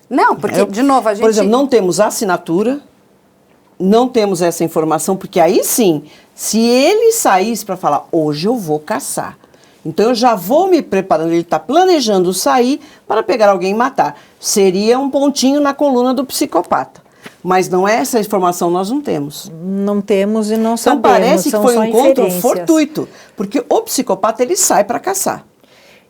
Não, porque, de novo, a gente... Por exemplo, não temos assinatura, não temos essa informação, porque aí sim, se ele saísse para falar, hoje eu vou caçar, então eu já vou me preparando, ele está planejando sair para pegar alguém e matar, seria um pontinho na coluna do psicopata. Mas não é essa informação, nós não temos. Não temos e não sabemos. Então parece que foi um encontro fortuito, porque o psicopata ele sai para caçar.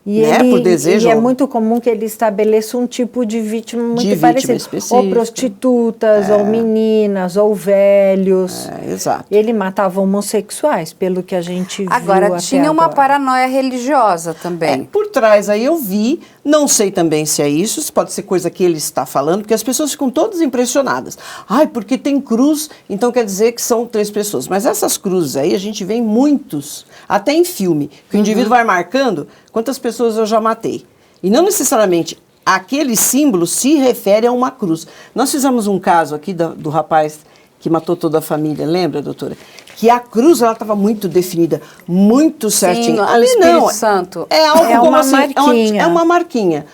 né, por desejo. E é muito comum que ele estabeleça um tipo de vítima muito parecido. específica. Ou prostitutas, ou meninas, ou velhos. Exato. Ele matava homossexuais, pelo que a gente viu Agora, até tinha uma agora. paranoia religiosa também. Por trás aí eu vi, não sei também se é isso, se pode ser coisa que ele está falando, porque as pessoas ficam todas impressionadas. Ai, porque tem cruz, então quer dizer que são 3 pessoas. Mas essas cruzes aí a gente vê em muitos, até em filme, que o indivíduo vai marcando quantas pessoas eu já matei. E não necessariamente aquele símbolo se refere a uma cruz. Nós fizemos um caso aqui do rapaz que matou toda a família, lembra, doutora? Que a cruz, ela estava muito definida, muito certinha. Ali não, Santo. É algo É como uma assim, marquinha. é uma marquinha.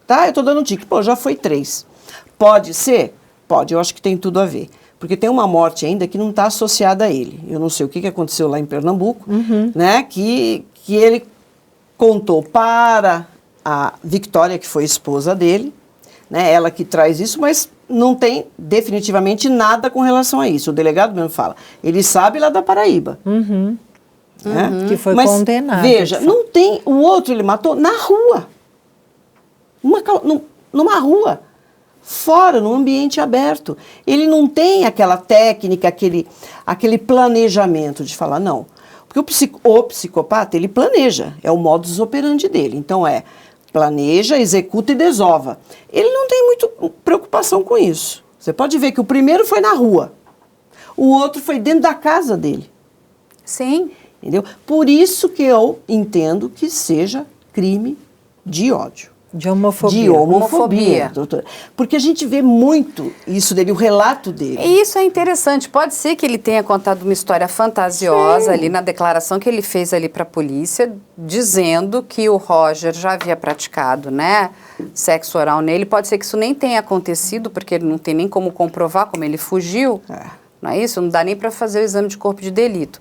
Tá, eu tô dando um tique. Pô, já foi 3. Pode ser? Pode, eu acho que tem tudo a ver. Porque tem uma morte ainda que não está associada a ele. Eu não sei o que aconteceu lá em Pernambuco, né? Que ele contou para a Victória, que foi esposa dele, né? Ela que traz isso, mas não tem definitivamente nada com relação a isso. O delegado mesmo fala. Ele sabe lá da Paraíba. Né? Que foi Mas, condenado. veja, não tem... O outro ele matou na rua. Numa rua. Fora, num ambiente aberto. Ele não tem aquela técnica, aquele planejamento de falar, não. Porque o psicopata, ele planeja. É o modus operandi dele. Então, planeja, executa e desova. Ele não tem muita preocupação com isso. Você pode ver que o primeiro foi na rua. O outro foi dentro da casa dele. Sim. Entendeu? Por isso que eu entendo que seja crime de ódio. De homofobia. De homofobia, doutora. Porque a gente vê muito isso dele, o relato dele. E isso é interessante. Pode ser que ele tenha contado uma história fantasiosa ali na declaração que ele fez ali para a polícia, dizendo que o Roger já havia praticado, né, sexo oral nele. Pode ser que isso nem tenha acontecido, porque ele não tem nem como comprovar como ele fugiu. Não é isso? Não dá nem para fazer o exame de corpo de delito.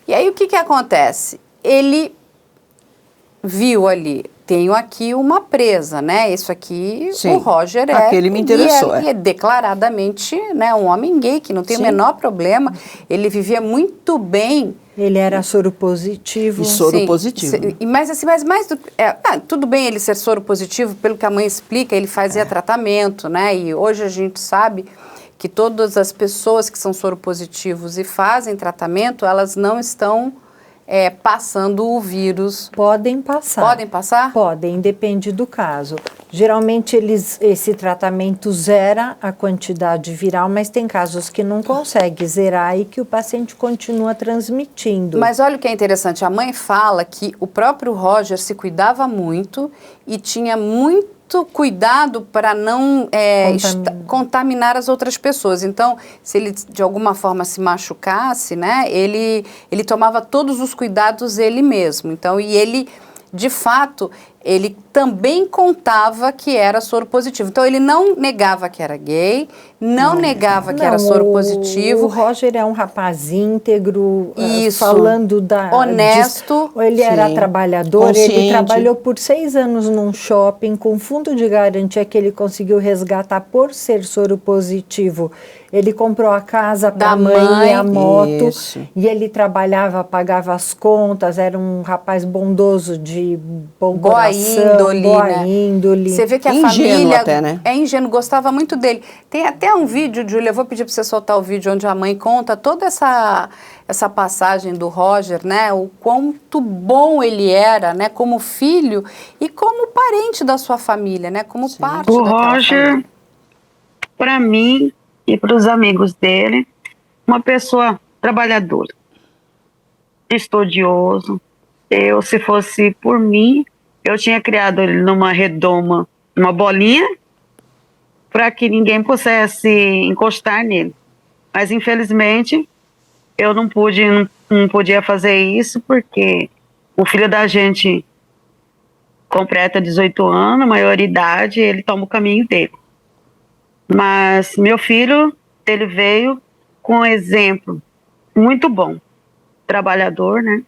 E aí o que acontece? Ele viu ali, tenho aqui uma presa, né? Isso aqui, Sim, o Roger aquele me interessou, e é declaradamente, né, um homem gay, que não tem o menor problema. Ele vivia muito bem. Ele era soro positivo. E soro Sim, positivo. Mas assim, mais do, tudo bem ele ser soro positivo, pelo que a mãe explica, ele fazia tratamento, né? E hoje a gente sabe que todas as pessoas que são soropositivos e fazem tratamento, elas não estão passando o vírus. Podem passar. Podem passar? Podem, depende do caso. Geralmente esse tratamento zera a quantidade viral, mas tem casos que não consegue zerar e que o paciente continua transmitindo. Mas olha o que é interessante, a mãe fala que o próprio Roger se cuidava muito e tinha muito cuidado para não contaminar as outras pessoas. Então, se ele de alguma forma se machucasse, né, ele tomava todos os cuidados ele mesmo. Então, e ele, de fato, ele também contava que era soro positivo. Então, ele não negava que era gay, não negava que era soro positivo. O Roger é um rapaz íntegro, Isso. Falando honesto. Ele era Sim. trabalhador, Consciente. ele trabalhou por 6 anos num shopping, com fundo de garantia que ele conseguiu resgatar por ser soro positivo. Ele comprou a casa para a mãe e a moto. Isso. E ele trabalhava, pagava as contas, era um rapaz bondoso, de bom Boa coração, índole, boa né? índole. Você vê que a Ingênuo família até, né? é ingênuo, gostava muito dele. Tem até um vídeo, Júlia, eu vou pedir para você soltar o vídeo onde a mãe conta toda essa passagem do Roger, né? O quanto bom ele era, né? Como filho e como parente da sua família, né? Como parte O daquela Roger, família. para mim e para os amigos dele, uma pessoa trabalhadora, estudioso. Se fosse por mim, eu tinha criado ele numa redoma, uma bolinha, para que ninguém pudesse encostar nele. Mas, infelizmente, eu não podia fazer isso, porque o filho da gente completa 18 anos, maioridade, ele toma o caminho dele. Mas meu filho, ele veio com um exemplo muito bom, trabalhador, né?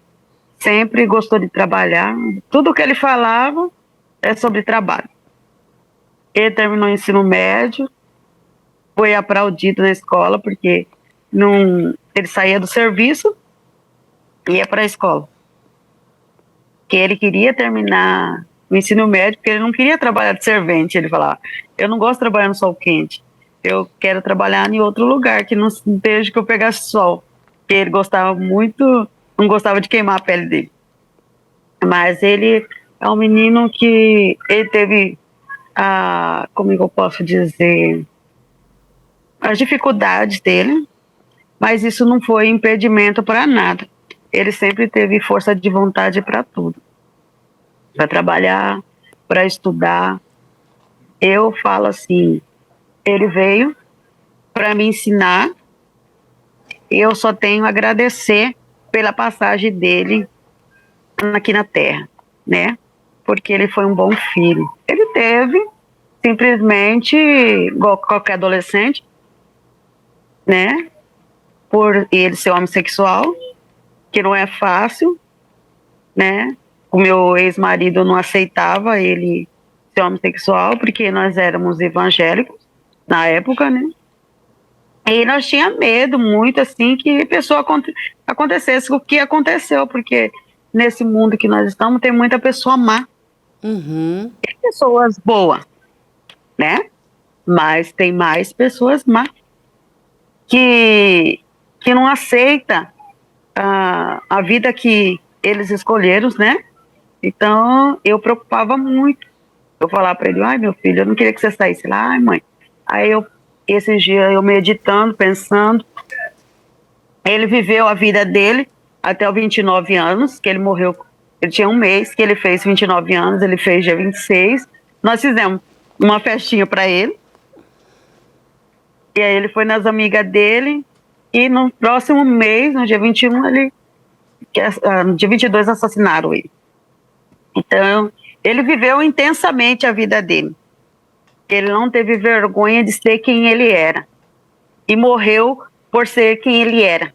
Sempre gostou de trabalhar. Tudo que ele falava é sobre trabalho. Ele terminou o ensino médio, foi aplaudido na escola, porque ele saía do serviço e ia para a escola. que ele queria terminar o ensino médio, porque ele não queria trabalhar de servente. Ele falava, eu não gosto de trabalhar no sol quente, eu quero trabalhar em outro lugar, que não esteja que eu pegasse sol. Porque ele gostava muito, não gostava de queimar a pele dele. Mas ele é um menino que ele teve, como eu posso dizer, as dificuldades dele, mas isso não foi impedimento para nada. Ele sempre teve força de vontade para tudo, para trabalhar, para estudar. Eu falo assim, ele veio para me ensinar, eu só tenho a agradecer pela passagem dele aqui na Terra, né? Porque ele foi um bom filho. Ele teve, simplesmente, igual qualquer adolescente, né? Por ele ser homossexual, que não é fácil, né? O meu ex-marido não aceitava ele ser homossexual, porque nós éramos evangélicos na época, né? E nós tínhamos medo muito, assim, que a pessoa acontecesse o que aconteceu, porque nesse mundo que nós estamos tem muita pessoa má. Uhum. Tem pessoas boas, né? Mas tem mais pessoas má que não aceita a vida que eles escolheram, né? Então, eu preocupava muito. Eu falava para ele, ai, meu filho, eu não queria que você saísse lá, ai, mãe. Aí, esses dias, eu meditando, pensando, ele viveu a vida dele até os 29 anos, que ele morreu, ele tinha um mês que ele fez 29 anos, ele fez dia 26, nós fizemos uma festinha para ele, e aí ele foi nas amigas dele, e no próximo mês, no dia 21, no dia 22 assassinaram ele. Então, ele viveu intensamente a vida dele. Ele não teve vergonha de ser quem ele era. E morreu por ser quem ele era,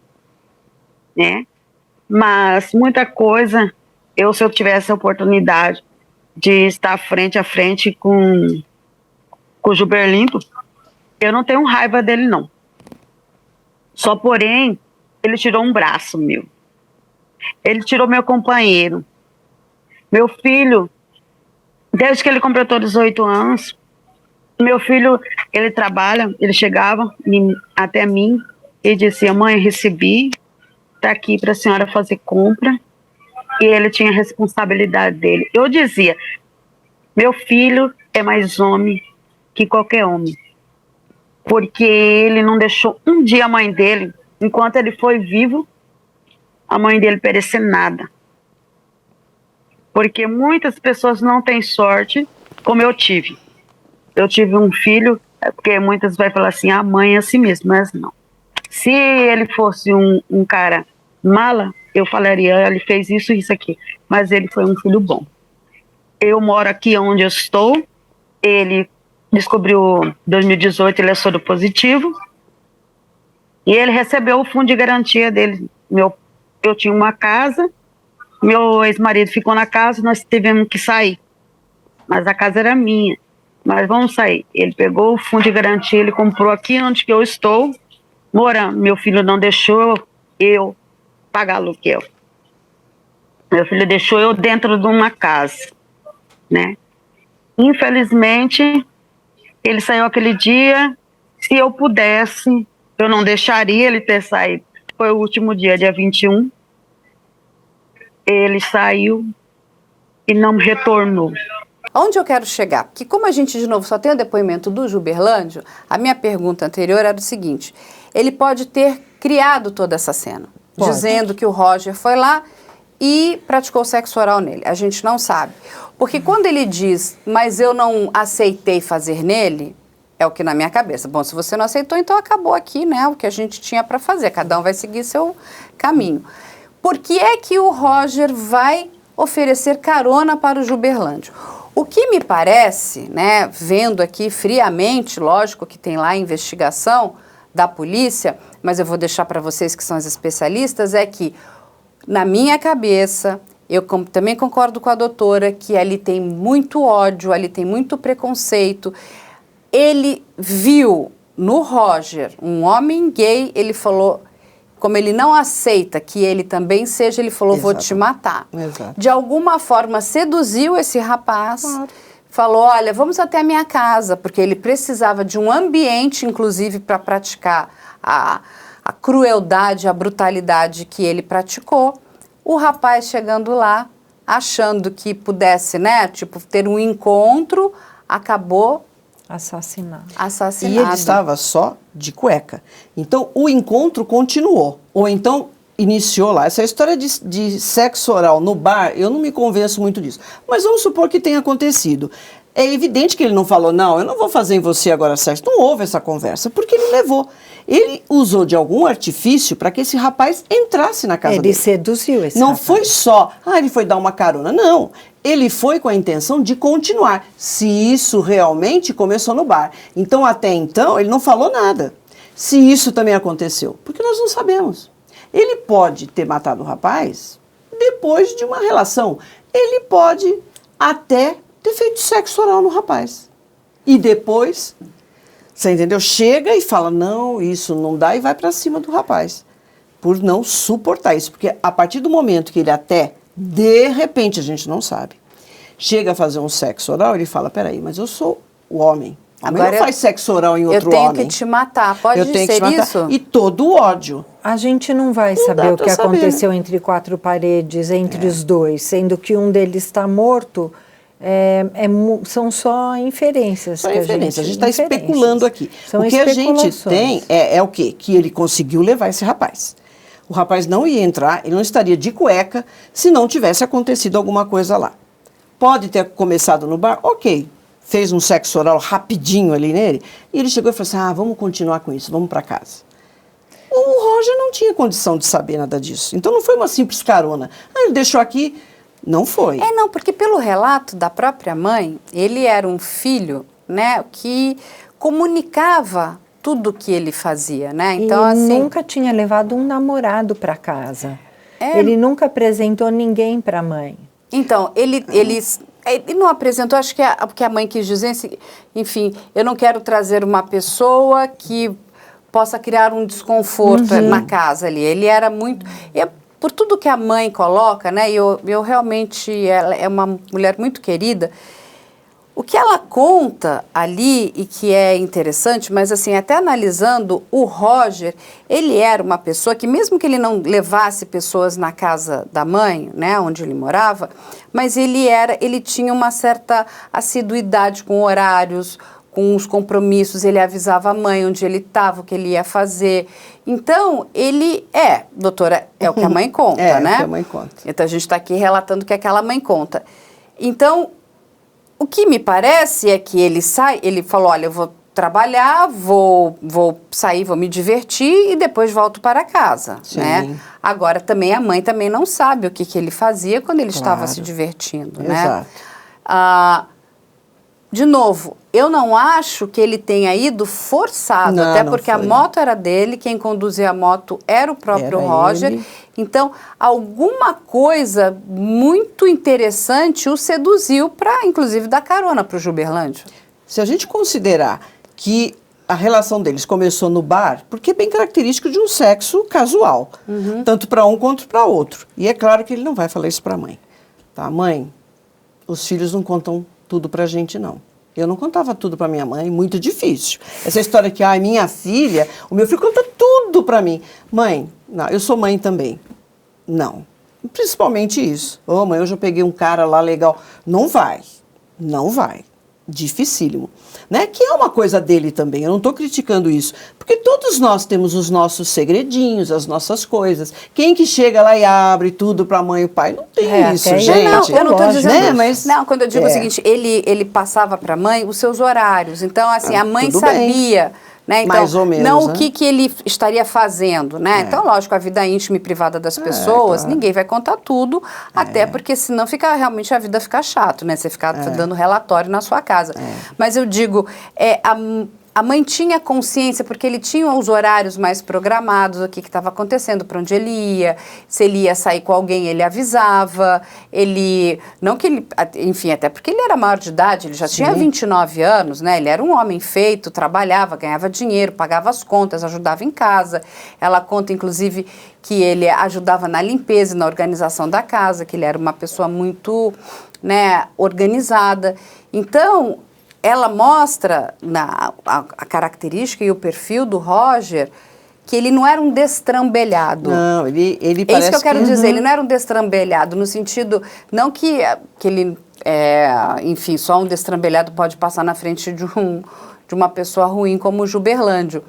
né? Mas muita coisa, se eu tivesse a oportunidade de estar frente a frente com o Gilberlindo, eu não tenho raiva dele, não. Só porém, ele tirou um braço meu. Ele tirou meu companheiro. Meu filho, desde que ele completou 18 anos, meu filho, ele trabalha, ele chegava até mim e dizia, mãe, recebi, tá aqui para a senhora fazer compra. E ele tinha a responsabilidade dele. Eu dizia, meu filho é mais homem que qualquer homem. Porque ele não deixou um dia a mãe dele, enquanto ele foi vivo, a mãe dele perecer nada. Porque muitas pessoas não têm sorte, como eu tive. Eu tive um filho, porque muitas vai falar assim, a mãe é assim mesmo, mas não. Se ele fosse um cara mala, eu falaria, ele fez isso e isso aqui. Mas ele foi um filho bom. Eu moro aqui onde eu estou, ele descobriu, em 2018, ele é soro positivo, e ele recebeu o fundo de garantia dele. Eu tinha uma casa, meu ex-marido ficou na casa, nós tivemos que sair. Mas a casa era minha. Mas vamos sair. Ele pegou o fundo de garantia, ele comprou aqui onde que eu estou morando. Meu filho não deixou eu pagar aluguel. Meu filho deixou eu dentro de uma casa, né? Infelizmente, ele saiu aquele dia. Se eu pudesse, eu não deixaria ele ter saído. Foi o último dia 21. Ele saiu e não retornou. Onde eu quero chegar? Porque como a gente, de novo, só tem o depoimento do Gilberlândio, a minha pergunta anterior era o seguinte, ele pode ter criado toda essa cena, dizendo que o Roger foi lá e praticou sexo oral nele. A gente não sabe. Porque quando ele diz, mas eu não aceitei fazer nele, é o que na minha cabeça. Bom, se você não aceitou, então acabou aqui, né? O que a gente tinha para fazer. Cada um vai seguir seu caminho. Por que é que o Roger vai oferecer carona para o Gilberlândio? O que me parece, né, vendo aqui friamente, lógico que tem lá a investigação da polícia, mas eu vou deixar para vocês que são os especialistas, é que, na minha cabeça, eu também concordo com a doutora, que ali tem muito ódio, ali tem muito preconceito. Ele viu no Roger um homem gay, ele falou, como ele não aceita que ele também seja, ele falou, vou te matar. Exato. De alguma forma seduziu esse rapaz, Claro. falou, olha, vamos até a minha casa, porque ele precisava de um ambiente, inclusive, para praticar a crueldade, a brutalidade que ele praticou. O rapaz chegando lá, achando que pudesse, né, tipo, ter um encontro, acabou Assassinado. assassinado. E ele estava só de cueca. Então, o encontro continuou. Ou então, iniciou lá. Essa história de sexo oral no bar, eu não me convenço muito disso. Mas vamos supor que tenha acontecido. É evidente que ele não falou, não, eu não vou fazer em você agora sexo. Não houve essa conversa, porque ele levou. Ele usou de algum artifício para que esse rapaz entrasse na casa dele. Ele seduziu esse Não rapaz. foi só, ele foi dar uma carona. Não, ele foi com a intenção de continuar, se isso realmente começou no bar. Então, até então, ele não falou nada. Se isso também aconteceu, porque nós não sabemos. Ele pode ter matado o rapaz depois de uma relação. Ele pode até ter feito sexo oral no rapaz. E depois, você entendeu? Chega e fala, não, isso não dá, e vai para cima do rapaz. Por não suportar isso. Porque a partir do momento que ele até, de repente, a gente não sabe, chega a fazer um sexo oral, ele fala, peraí, mas eu sou o homem. O homem não faz sexo oral em outro homem. Eu tenho que te matar. Pode ser isso? E todo o ódio. A gente não vai saber o que aconteceu entre quatro paredes, entre os dois, sendo que um deles está morto. São só inferências. Só inferências. A gente está especulando aqui. O que a gente tem é o quê? Que ele conseguiu levar esse rapaz. O rapaz não ia entrar, ele não estaria de cueca se não tivesse acontecido alguma coisa lá. Pode ter começado no bar? Ok. Fez um sexo oral rapidinho ali nele, e ele chegou e falou assim, vamos continuar com isso, vamos para casa. O Roger não tinha condição de saber nada disso. Então não foi uma simples carona. Ele deixou aqui, não foi. Não, porque pelo relato da própria mãe, ele era um filho, né, que comunicava tudo que ele fazia, né? Então, e assim, nunca tinha levado um namorado para casa. Ele nunca apresentou ninguém para a mãe. Então, ele não apresentou, acho que o que a mãe quis dizer, enfim, eu não quero trazer uma pessoa que possa criar um desconforto na casa ali. Ele era muito... por tudo que a mãe coloca, né, eu realmente, ela é uma mulher muito querida, o que ela conta ali, e que é interessante, mas assim, até analisando, o Roger, ele era uma pessoa que, mesmo que ele não levasse pessoas na casa da mãe, né, onde ele morava, mas ele tinha uma certa assiduidade com horários, com os compromissos, ele avisava a mãe onde ele estava, o que ele ia fazer. Então, doutora, é o que a mãe conta, né? É o que a mãe conta. Então, a gente está aqui relatando o que aquela mãe conta. Então, o que me parece é que ele falou, olha, eu vou trabalhar, vou sair, vou me divertir e depois volto para casa, né? Agora, também a mãe também não sabe o que ele fazia quando ele estava se divertindo, né? Exato. De novo, eu não acho que ele tenha ido forçado, até porque a moto era dele, quem conduzia a moto era o próprio Roger. Ele. Então, alguma coisa muito interessante o seduziu para, inclusive, dar carona para o Gilberlândio. Se a gente considerar que a relação deles começou no bar, porque é bem característico de um sexo casual, tanto para um quanto para outro. E é claro que ele não vai falar isso para a mãe. Tá, mãe, os filhos não contam tudo pra gente, não. Eu não contava tudo pra minha mãe, muito difícil. Essa história que, minha filha, o meu filho conta tudo pra mim. Mãe, não, eu sou mãe também. Não. Principalmente isso. Mãe, hoje eu peguei um cara lá legal. Não vai. Dificílimo. Né? Que é uma coisa dele também, eu não estou criticando isso. Porque todos nós temos os nossos segredinhos, as nossas coisas. Quem que chega lá e abre tudo para a mãe e o pai? Não tem isso, gente. Não, eu não estou dizendo né? Mas, não, quando eu digo o seguinte, ele passava para a mãe os seus horários. Então, assim, a mãe sabia... Né? Então, mais ou menos, não né? o que ele estaria fazendo, né? Então, lógico, a vida íntima e privada das pessoas, claro. Ninguém vai contar tudo, até porque senão realmente a vida fica chato, né? Você ficar dando relatório na sua casa. Mas eu digo, a mãe tinha consciência, porque ele tinha os horários mais programados, o que estava acontecendo, para onde ele ia, se ele ia sair com alguém, ele avisava, não que ele, enfim, até porque ele era maior de idade, ele já tinha 29 anos, né? Ele era um homem feito, trabalhava, ganhava dinheiro, pagava as contas, ajudava em casa. Ela conta, inclusive, que ele ajudava na limpeza e na organização da casa, que ele era uma pessoa muito, né, organizada. Então, ela mostra a característica e o perfil do Roger, que ele não era um destrambelhado. Não, ele parece... É isso que eu quero dizer, ele não era um destrambelhado, no sentido, não que ele, enfim, só um destrambelhado pode passar na frente de uma pessoa ruim como o Juberlândio.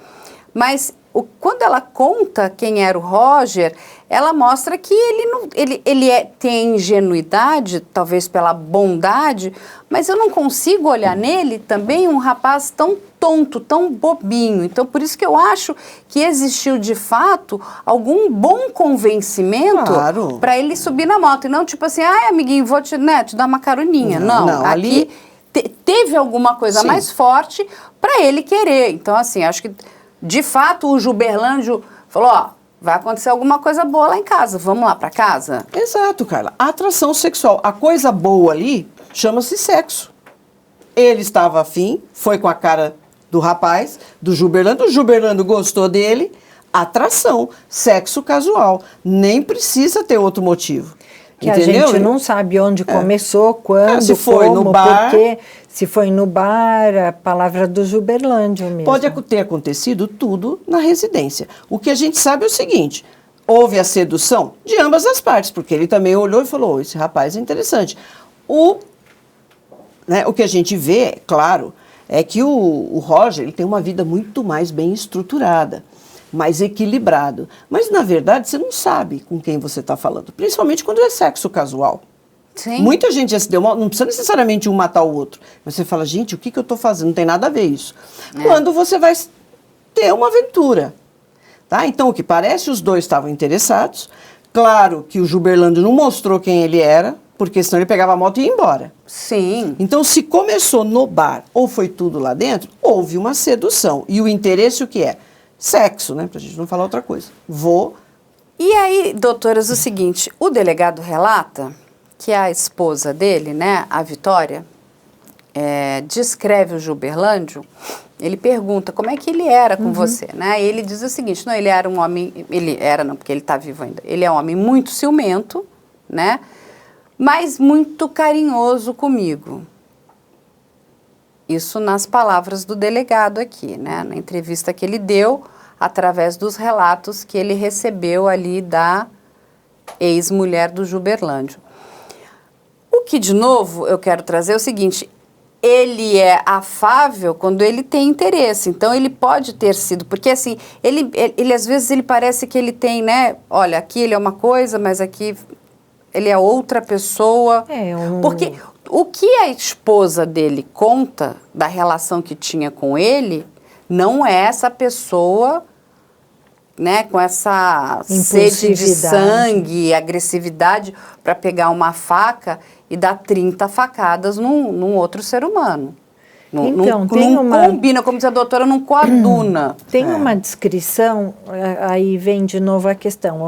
Mas quando ela conta quem era o Roger, ela mostra que ele tem ingenuidade, talvez pela bondade, mas eu não consigo olhar nele também um rapaz tão tonto, tão bobinho. Então, por isso que eu acho que existiu, de fato, algum bom convencimento para ele subir na moto. E não tipo assim, amiguinho, vou te dar uma caroninha. Não, aqui ali... teve alguma coisa mais forte para ele querer. Então, assim, acho que, de fato, o Juberlândio falou, vai acontecer alguma coisa boa lá em casa, vamos lá para casa? Exato, Carla. A atração sexual, a coisa boa ali chama-se sexo. Ele estava afim, foi com a cara do rapaz, do Juberlândio, o Juberlândio gostou dele, atração, sexo casual. Nem precisa ter outro motivo. Que entendeu? A gente não sabe onde começou, quando, se foi como, no bar, porquê. Se foi no bar, a palavra do Juberlândio mesmo. Pode ter acontecido tudo na residência. O que a gente sabe é o seguinte, houve a sedução de ambas as partes, porque ele também olhou e falou, esse rapaz é interessante. O que a gente vê, claro, é que o Roger ele tem uma vida muito mais bem estruturada, mais equilibrado. Mas, na verdade, você não sabe com quem você está falando, principalmente quando é sexo casual. Sim. Muita gente já se deu mal, não precisa necessariamente um matar o outro, mas você fala, gente, o que eu estou fazendo? Não tem nada a ver isso. Quando você vai ter uma aventura. Tá? Então, o que parece, os dois estavam interessados. Claro que o Juberlândio não mostrou quem ele era, porque senão ele pegava a moto e ia embora. Sim. Então, se começou no bar ou foi tudo lá dentro, houve uma sedução. E o interesse o que é? Sexo, né? Pra gente não falar outra coisa. E aí, doutoras, o seguinte, o delegado relata que a esposa dele, né, a Vitória, descreve o Juberlândio, ele pergunta como é que ele era com você, né? E ele diz o seguinte, não, ele era um homem, porque ele está vivo ainda, ele é um homem muito ciumento, né, mas muito carinhoso comigo. Isso nas palavras do delegado aqui, né, na entrevista que ele deu, através dos relatos que ele recebeu ali da ex-mulher do Juberlândio. O que, de novo, eu quero trazer é o seguinte, ele é afável quando ele tem interesse, então ele pode ter sido, porque assim, ele às vezes ele parece que ele tem, né, olha, aqui ele é uma coisa, mas aqui ele é outra pessoa, porque o que a esposa dele conta da relação que tinha com ele, não é essa pessoa, né, com essa sede de sangue, agressividade para pegar uma faca e dar 30 facadas num outro ser humano. Não combina, como diz a doutora, não coaduna. Tem uma descrição, aí vem de novo a questão,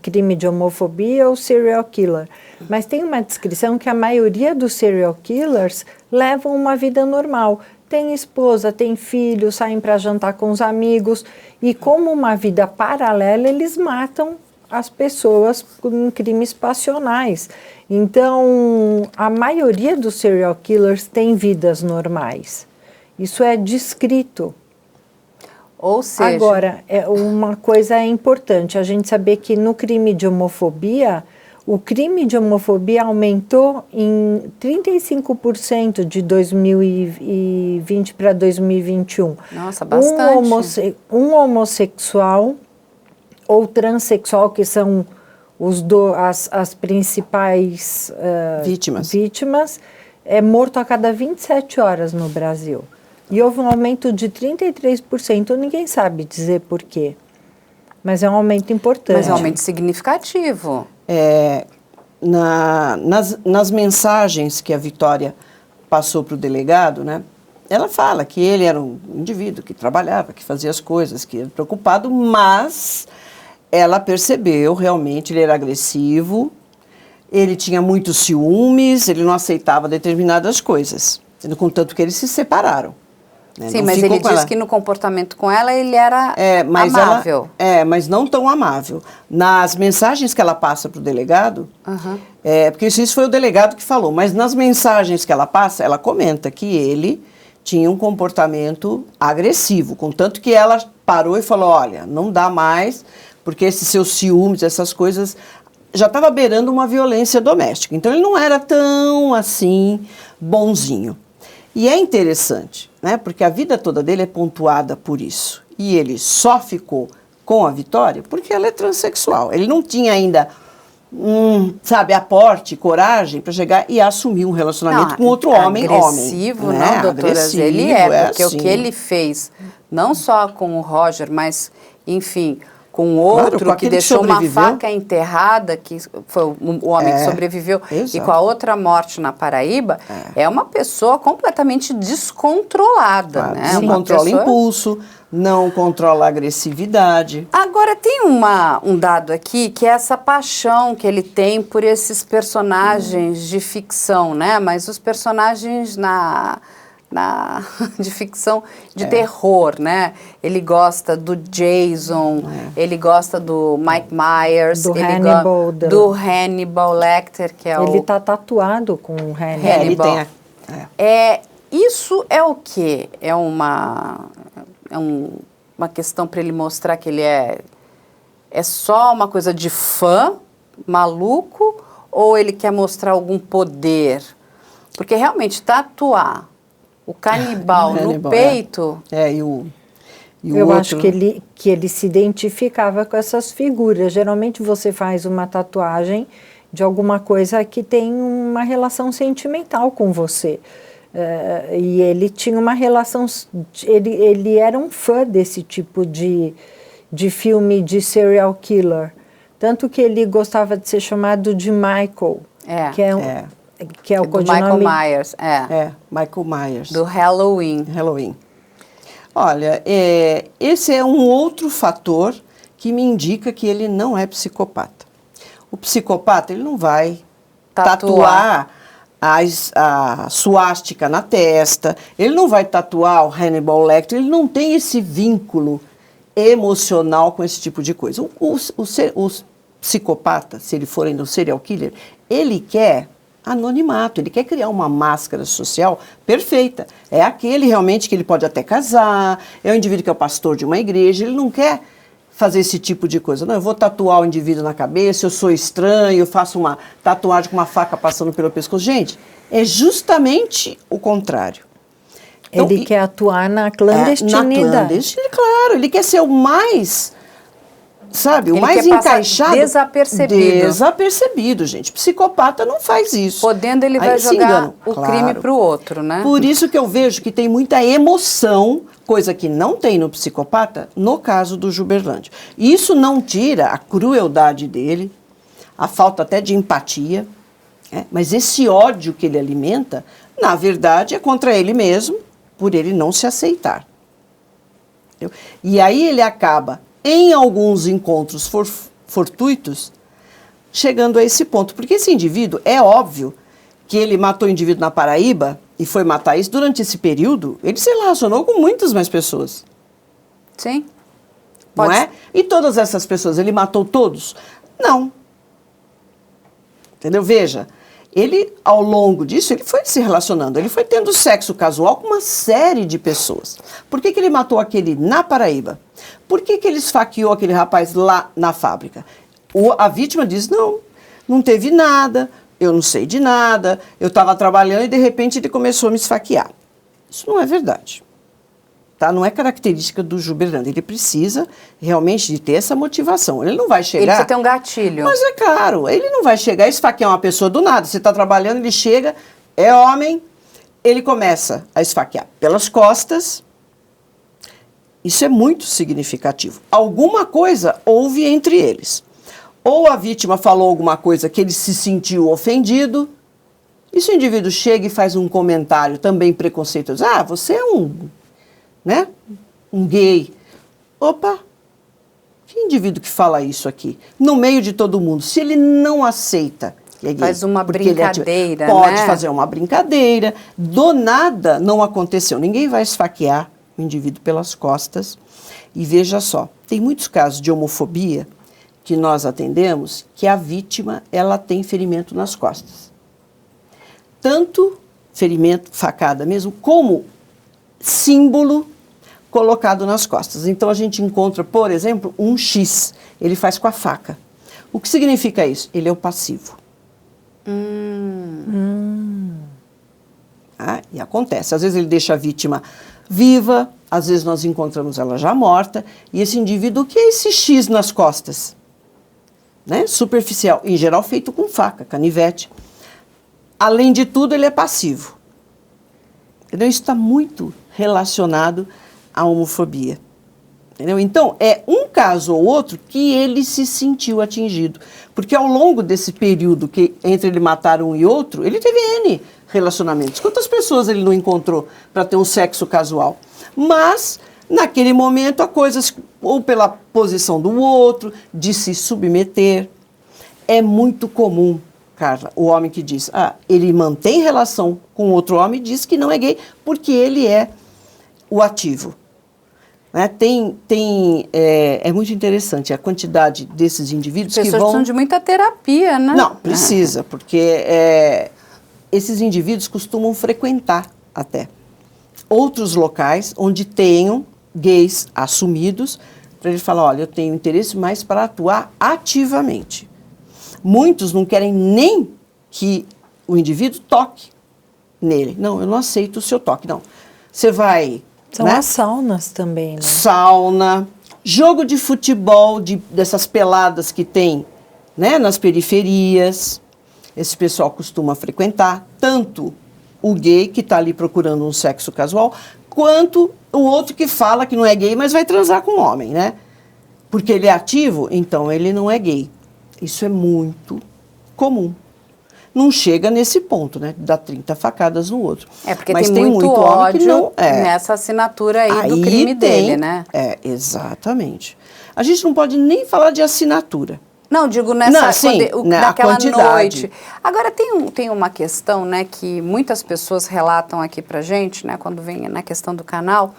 crime de homofobia ou serial killer. Mas tem uma descrição que a maioria dos serial killers levam uma vida normal. Tem esposa, tem filho, saem para jantar com os amigos. E como uma vida paralela, eles matam as pessoas em crimes passionais. Então, a maioria dos serial killers tem vidas normais. Isso é descrito. Ou seja... Agora, uma coisa é importante, a gente saber que no crime de homofobia, o crime de homofobia aumentou em 35% de 2020 para 2021. Nossa, bastante. Um homossexual ou transexual, que são as principais vítimas, é morto a cada 27 horas no Brasil. E houve um aumento de 33%, ninguém sabe dizer por quê. Mas é um aumento importante. Mas é um aumento significativo. Nas mensagens que a Vitória passou para o delegado, né, ela fala que ele era um indivíduo que trabalhava, que fazia as coisas, que era preocupado, mas ela percebeu realmente, ele era agressivo, ele tinha muitos ciúmes, ele não aceitava determinadas coisas, contanto que eles se separaram. Né? Sim, Não mas ficou ele com disse ela. que no comportamento com ela ele era Mas amável. mas não tão amável. Nas mensagens que ela passa para o delegado, porque isso foi o delegado que falou, mas nas mensagens que ela passa, ela comenta que ele tinha um comportamento agressivo, contanto que ela parou e falou, olha, não dá mais, porque esses seus ciúmes, essas coisas, já estava beirando uma violência doméstica. Então ele não era tão assim bonzinho. E é interessante, né? Porque a vida toda dele é pontuada por isso. E ele só ficou com a Vitória porque ela é transexual. Ele não tinha ainda, aporte, coragem para chegar e assumir um relacionamento com outro homem. Agressivo, né? não, doutoras, ele porque assim. o que ele fez, não só com o Roger, mas, enfim, com outro com que aquele deixou uma sobreviveu. faca enterrada, que foi o homem que sobreviveu, exato. e com a outra morte na Paraíba, é uma pessoa completamente descontrolada. Claro, Né? não Uma controla pessoa... impulso, não controla a agressividade. Agora, tem um dado aqui, que é essa paixão que ele tem por esses personagens de ficção, né? Mas os personagens de ficção de terror, né? Ele gosta do Jason, ele gosta do Mike Myers, Do ele Hannibal, do Hannibal Lecter, que é Ele o... tá tatuado com o Hannibal. Ele tem Isso é o quê? É uma questão para ele mostrar que ele é só uma coisa de fã, maluco, ou ele quer mostrar algum poder? Porque realmente tatuar o canibal no peito... Eu acho que ele se identificava com essas figuras. Geralmente você faz uma tatuagem de alguma coisa que tem uma relação sentimental com você. E ele tinha uma relação... Ele era um fã desse tipo de filme de serial killer. Tanto que ele gostava de ser chamado de Michael, que é o do codinome... Michael Myers, Michael Myers. do Halloween. Olha, esse é um outro fator que me indica que ele não é psicopata. O psicopata, ele não vai tatuar a suástica na testa, ele não vai tatuar o Hannibal Lecter, ele não tem esse vínculo emocional com esse tipo de coisa. O psicopata, se ele for ainda um serial killer, ele quer anonimato, ele quer criar uma máscara social perfeita. É aquele realmente que ele pode até casar, é o indivíduo que é o pastor de uma igreja, ele não quer fazer esse tipo de coisa. Não, eu vou tatuar o indivíduo na cabeça, eu sou estranho, eu faço uma tatuagem com uma faca passando pelo pescoço. Gente, é justamente o contrário. Então, ele quer atuar na clandestinidade. Na clandestinidade, claro. Ele quer ser o mais... Sabe, o Ele mais quer passar encaixado. Desapercebido, gente. Psicopata não faz isso. Podendo, ele vai jogar o crime para o outro, né? Por isso que eu vejo que tem muita emoção, coisa que não tem no psicopata, no caso do Juberlândia. Isso não tira a crueldade dele, a falta até de empatia, mas esse ódio que ele alimenta, na verdade, é contra ele mesmo, por ele não se aceitar. Entendeu? E aí ele acaba, em alguns encontros fortuitos, chegando a esse ponto. Porque esse indivíduo, é óbvio que ele matou o indivíduo na Paraíba e foi matar isso. Durante esse período, ele se relacionou com muitas mais pessoas. Sim. Não é? E todas essas pessoas, ele matou todos? Não. Entendeu? Veja, ele, ao longo disso, ele foi se relacionando, ele foi tendo sexo casual com uma série de pessoas. Por que ele matou aquele na Paraíba? Por que ele esfaqueou aquele rapaz lá na fábrica? A vítima diz, não teve nada, eu não sei de nada, eu estava trabalhando e de repente ele começou a me esfaquear. Isso não é verdade. Tá? Não é característica do Juberlândia. Ele precisa realmente de ter essa motivação. Ele não vai chegar... Ele precisa ter um gatilho. Mas é claro, ele não vai chegar e esfaquear uma pessoa do nada. Você está trabalhando, ele chega, é homem, ele começa a esfaquear pelas costas. Isso é muito significativo. Alguma coisa houve entre eles. Ou a vítima falou alguma coisa que ele se sentiu ofendido, E se o indivíduo chega e faz um comentário também preconceituoso, você é um gay. Opa, que indivíduo que fala isso aqui? No meio de todo mundo, se ele não aceita que é gay, faz uma porque brincadeira, pode fazer uma brincadeira, do nada não aconteceu. Ninguém vai esfaquear o indivíduo pelas costas. E veja só, tem muitos casos de homofobia que nós atendemos que a vítima, ela tem ferimento nas costas. Tanto ferimento, facada mesmo, como símbolo colocado nas costas. Então a gente encontra, por exemplo, um X, ele faz com a faca. O que significa isso? Ele é o passivo. E acontece, às vezes ele deixa a vítima viva, às vezes nós encontramos ela já morta, e esse indivíduo, o que é esse X nas costas? Né? Superficial, em geral feito com faca, canivete. Além de tudo, ele é passivo. Entendeu? Isso está muito relacionado à homofobia. Entendeu? Então, é um caso ou outro que ele se sentiu atingido. Porque ao longo desse período que entre ele matar um e outro, ele teve N relacionamentos. Quantas pessoas ele não encontrou para ter um sexo casual? Mas, naquele momento, a coisa, ou pela posição do outro, de se submeter. É muito comum, Carla, o homem que diz, ele mantém relação com outro homem e diz que não é gay, porque ele é o ativo. Né? É muito interessante a quantidade desses indivíduos que vão... Pessoas precisam de muita terapia, né? Não, precisa, porque esses indivíduos costumam frequentar até outros locais onde tenham gays assumidos, para ele falar, olha, eu tenho interesse mais para atuar ativamente. Muitos não querem nem que o indivíduo toque nele. Não, eu não aceito o seu toque, não. Você vai... São as saunas também, né? Sauna, jogo de futebol, dessas peladas que tem, né, nas periferias. Esse pessoal costuma frequentar, tanto o gay que está ali procurando um sexo casual, quanto o outro que fala que não é gay, mas vai transar com um homem, né? Porque ele é ativo, então ele não é gay. Isso é muito comum. Não chega nesse ponto, né? De dar 30 facadas no outro. Porque mas tem muito homem que ódio não, nessa assinatura aí do crime dele, né? Exatamente. A gente não pode nem falar de assinatura. Não, digo naquela noite. Agora, tem uma questão, né, que muitas pessoas relatam aqui pra gente, né, quando vem na questão do canal,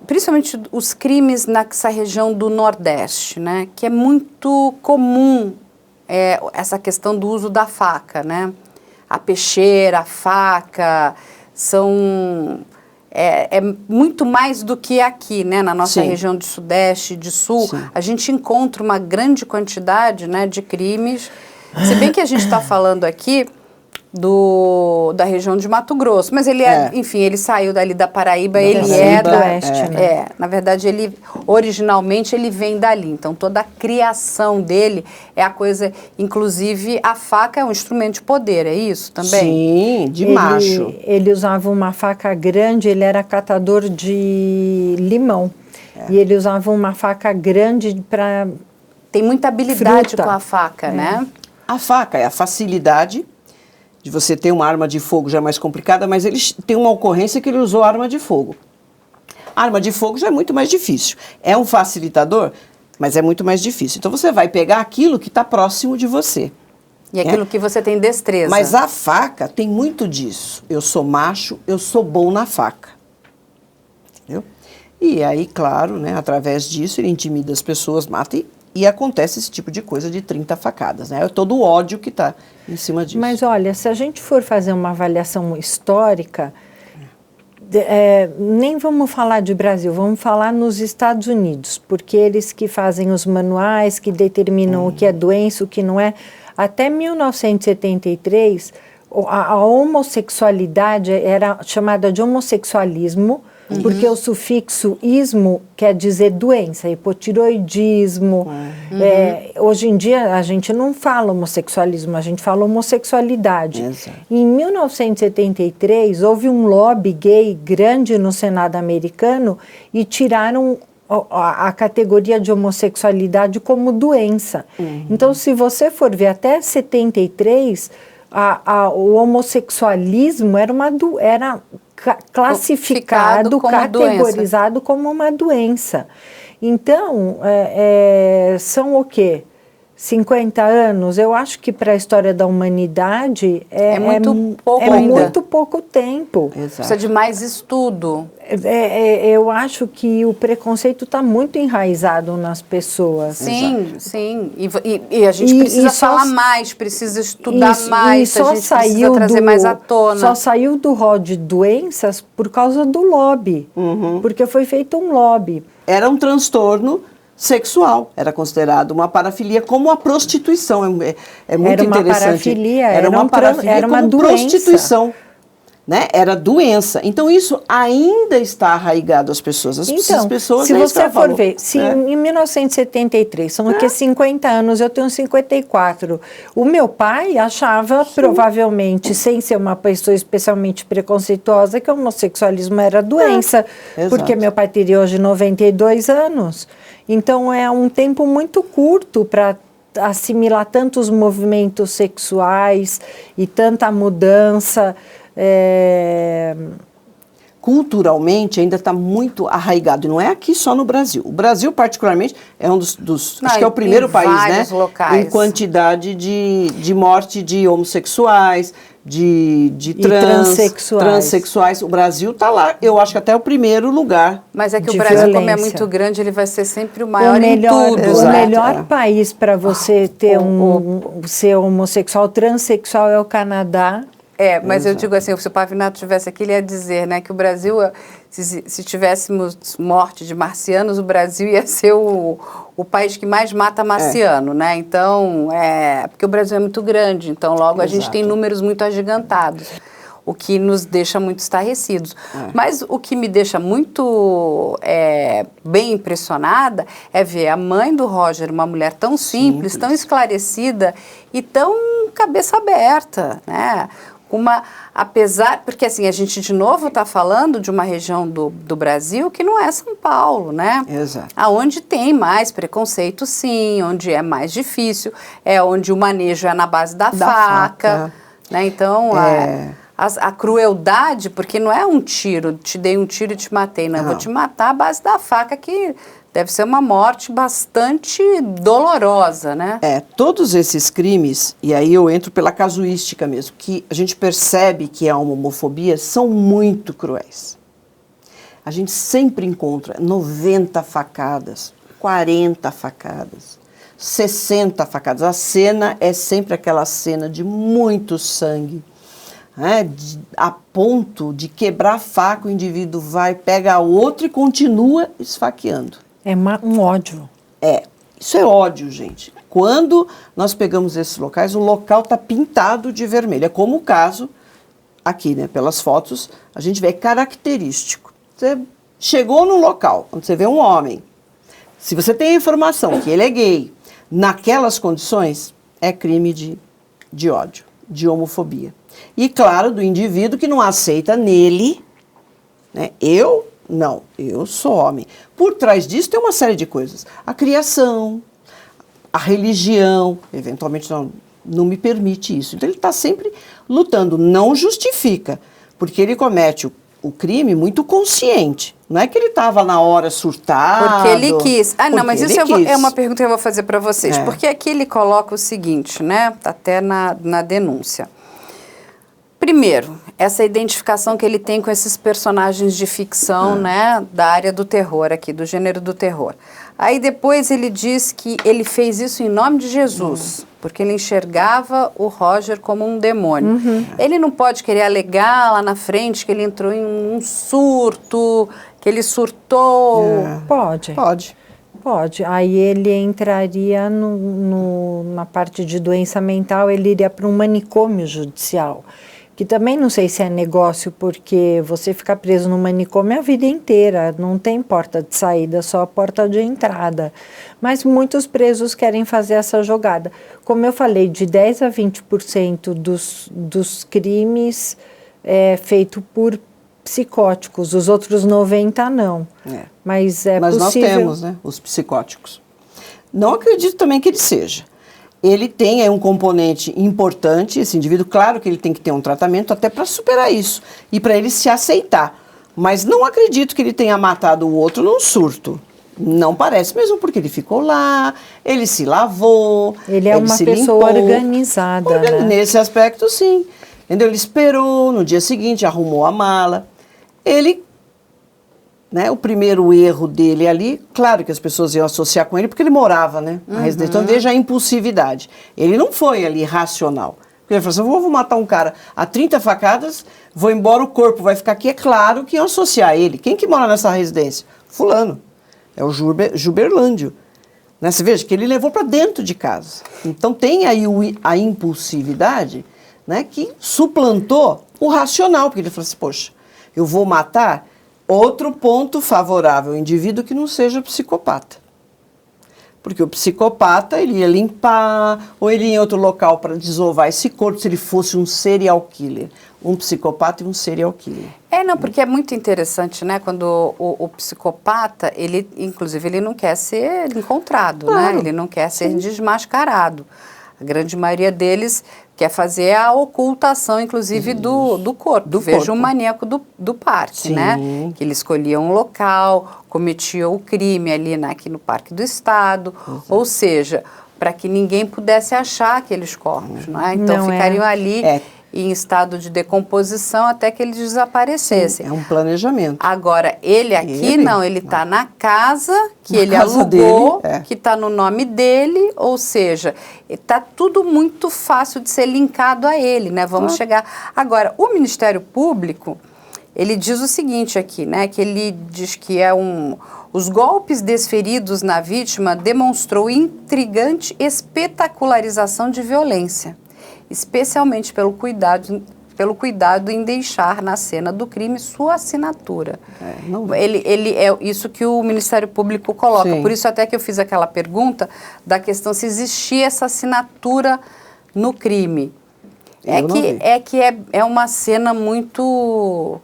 principalmente os crimes nessa região do Nordeste, né, que é muito comum essa questão do uso da faca, né? A peixeira, a faca, são... É muito mais do que aqui, né? Na nossa região de Sudeste e de Sul. Sim. A gente encontra uma grande quantidade, né, de crimes. Se bem que a gente está falando aqui da região de Mato Grosso, mas ele enfim, ele saiu dali da Paraíba, ele é do Oeste, né? Na verdade, originalmente ele vem dali, então toda a criação dele é a coisa, inclusive a faca é um instrumento de poder, é isso também? Sim, de macho. Ele usava uma faca grande, ele era catador de limão, e ele usava uma faca grande para... Tem muita habilidade com a faca, né? A faca é a facilidade de você ter uma arma de fogo já é mais complicada, mas ele tem uma ocorrência que ele usou arma de fogo. A arma de fogo já é muito mais difícil. É um facilitador, mas é muito mais difícil. Então você vai pegar aquilo que está próximo de você. E aquilo que você tem destreza. Mas a faca tem muito disso. Eu sou macho, eu sou bom na faca. Entendeu? E aí, claro, né, através disso, ele intimida as pessoas, mata e acontece esse tipo de coisa de 30 facadas, né? É todo o ódio que está em cima disso. Mas olha, se a gente for fazer uma avaliação histórica, nem vamos falar de Brasil, vamos falar nos Estados Unidos, porque eles que fazem os manuais, que determinam o que é doença, o que não é. Até 1973, a homossexualidade era chamada de homossexualismo, porque o sufixo ismo quer dizer doença, hipotiroidismo. Hoje em dia a gente não fala homossexualismo, a gente fala homossexualidade. Exato. Em 1973 houve um lobby gay grande no Senado americano e tiraram a categoria de homossexualidade como doença. Então, se você for ver até 73, o homossexualismo era classificado, como categorizado como uma doença. Então, são o quê? 50 anos? Eu acho que para a história da humanidade é muito pouco tempo. Exato. Precisa de mais estudo. Eu acho que o preconceito está muito enraizado nas pessoas. Sim, sim. E a gente precisa falar mais, precisa estudar mais, a gente precisa trazer mais à tona. Só saiu do rol de doenças por causa do lobby, porque foi feito um lobby. Era um transtorno sexual, era considerado uma parafilia, como a prostituição. É muito interessante. Era uma parafilia, era uma doença. Prostituição. Né? Era doença. Então, isso ainda está arraigado às pessoas. As pessoas se você for ver, se em 1973, são aqui 50 anos, eu tenho 54. O meu pai achava, provavelmente, sem ser uma pessoa especialmente preconceituosa, que o homossexualismo era doença, porque meu pai teria hoje 92 anos. Então, é um tempo muito curto para assimilar tantos movimentos sexuais e tanta mudança. Culturalmente ainda está muito arraigado, e não é aqui só no Brasil. O Brasil, particularmente, é um dos acho que é o primeiro país, né, locais. Em quantidade de morte de homossexuais, de transexuais. O Brasil está lá, eu acho que até o primeiro lugar. Mas é que o Brasil, como é muito grande, ele vai ser sempre o maior em tudo. O melhor país para você ter ser homossexual, transexual é o Canadá. Mas eu digo assim, se o Pavinato estivesse aqui, ele ia dizer, né, que o Brasil, se tivéssemos morte de marcianos, o Brasil ia ser o país que mais mata marciano, né? Então, porque o Brasil é muito grande, então logo a gente tem números muito agigantados, o que nos deixa muito estarrecidos. Mas o que me deixa muito bem impressionada é ver a mãe do Roger, uma mulher tão simples, tão esclarecida e tão cabeça aberta, né? Porque assim, a gente de novo está falando de uma região do Brasil que não é São Paulo, né? Exato. Onde tem mais preconceito, sim, onde é mais difícil, onde o manejo é na base da faca, né? Então, a crueldade, porque não é um tiro, te dei um tiro e te matei, não, eu vou te matar à base da faca, que deve ser uma morte bastante dolorosa, né? Todos esses crimes, e aí eu entro pela casuística mesmo, que a gente percebe que é uma homofobia, são muito cruéis. A gente sempre encontra 90 facadas, 40 facadas, 60 facadas. A cena é sempre aquela cena de muito sangue, a ponto de quebrar a faca, o indivíduo vai, pega a outra e continua esfaqueando. É um ódio. Isso é ódio, gente. Quando nós pegamos esses locais, o local está pintado de vermelho. É como o caso aqui, né? Pelas fotos, a gente vê característico. Você chegou no local, onde você vê um homem, se você tem a informação que ele é gay, naquelas condições, é crime de ódio, de homofobia. E, claro, do indivíduo que não aceita nele, né? Eu sou homem. Por trás disso tem uma série de coisas. A criação, a religião, eventualmente não me permite isso. Então ele está sempre lutando, não justifica, porque ele comete o crime muito consciente. Não é que ele estava na hora surtado. Porque ele quis. Mas isso é uma pergunta que eu vou fazer para vocês. Porque aqui ele coloca o seguinte, né? Até na denúncia. Primeiro, essa identificação que ele tem com esses personagens de ficção, né, da área do terror aqui, do gênero do terror. Aí depois ele diz que ele fez isso em nome de Jesus, porque ele enxergava o Roger como um demônio. Ele não pode querer alegar lá na frente que ele entrou em um surto, que ele surtou. Pode. Aí ele entraria na parte de doença mental, ele iria para um manicômio judicial. Que também não sei se é negócio, porque você fica preso no manicômio a vida inteira, não tem porta de saída, só a porta de entrada. Mas muitos presos querem fazer essa jogada. Como eu falei, de 10 a 20% dos crimes é feito por psicóticos, os outros 90% não. Mas Mas possível. Nós temos, né, os psicóticos. Não acredito também que ele seja. ele tem aí um componente importante, esse indivíduo, claro que ele tem que ter um tratamento até para superar isso e para ele se aceitar. Mas não acredito que ele tenha matado o outro num surto. Não parece, mesmo porque ele ficou lá, ele se lavou, ele é uma pessoa organizada, né? Nesse aspecto, sim. Entendeu? Ele esperou, no dia seguinte, arrumou a mala. Ele, né, o primeiro erro dele ali, claro que as pessoas iam associar com ele, porque ele morava, né, na residência. Então, veja a impulsividade. Ele não foi ali racional. Porque ele falou assim, eu vou matar um cara a 30 facadas, vou embora, o corpo vai ficar aqui. É claro que iam associar ele. Quem que mora nessa residência? Fulano. É o Juberlândio. Né? Você veja que ele levou para dentro de casa. Então tem aí a impulsividade, né, que suplantou o racional. Porque ele falou assim, poxa, eu vou matar outro ponto favorável ao indivíduo que não seja psicopata. Porque o psicopata, ele ia limpar, ou ele ia em outro local para desovar esse corpo, se ele fosse um serial killer. Um psicopata e um serial killer. Não, porque é muito interessante, né? Quando o psicopata, ele, inclusive, ele não quer ser encontrado, claro, né? Ele não quer ser desmascarado. A grande maioria deles quer fazer a ocultação, inclusive, do corpo. Veja o maníaco do parque, sim, né? Que ele escolhia um local, cometia o crime ali aqui no Parque do Estado, ou seja, para que ninguém pudesse achar aqueles corpos, não é? Então Não ficariam ali em estado de decomposição até que eles desaparecessem. Sim, é um planejamento. Agora, ele aqui não, ele está na casa que na ele casa alugou, dele, que está no nome dele, ou seja, está tudo muito fácil de ser linkado a ele, né? Vamos chegar. Agora, o Ministério Público, ele diz o seguinte aqui, né? Que ele diz que os golpes desferidos na vítima demonstrou intrigante espetacularização de violência, especialmente pelo cuidado em deixar na cena do crime sua assinatura. Ele é isso que o Ministério Público coloca. Sim. Por isso até que eu fiz aquela pergunta da questão se existia essa assinatura no crime. É uma cena muito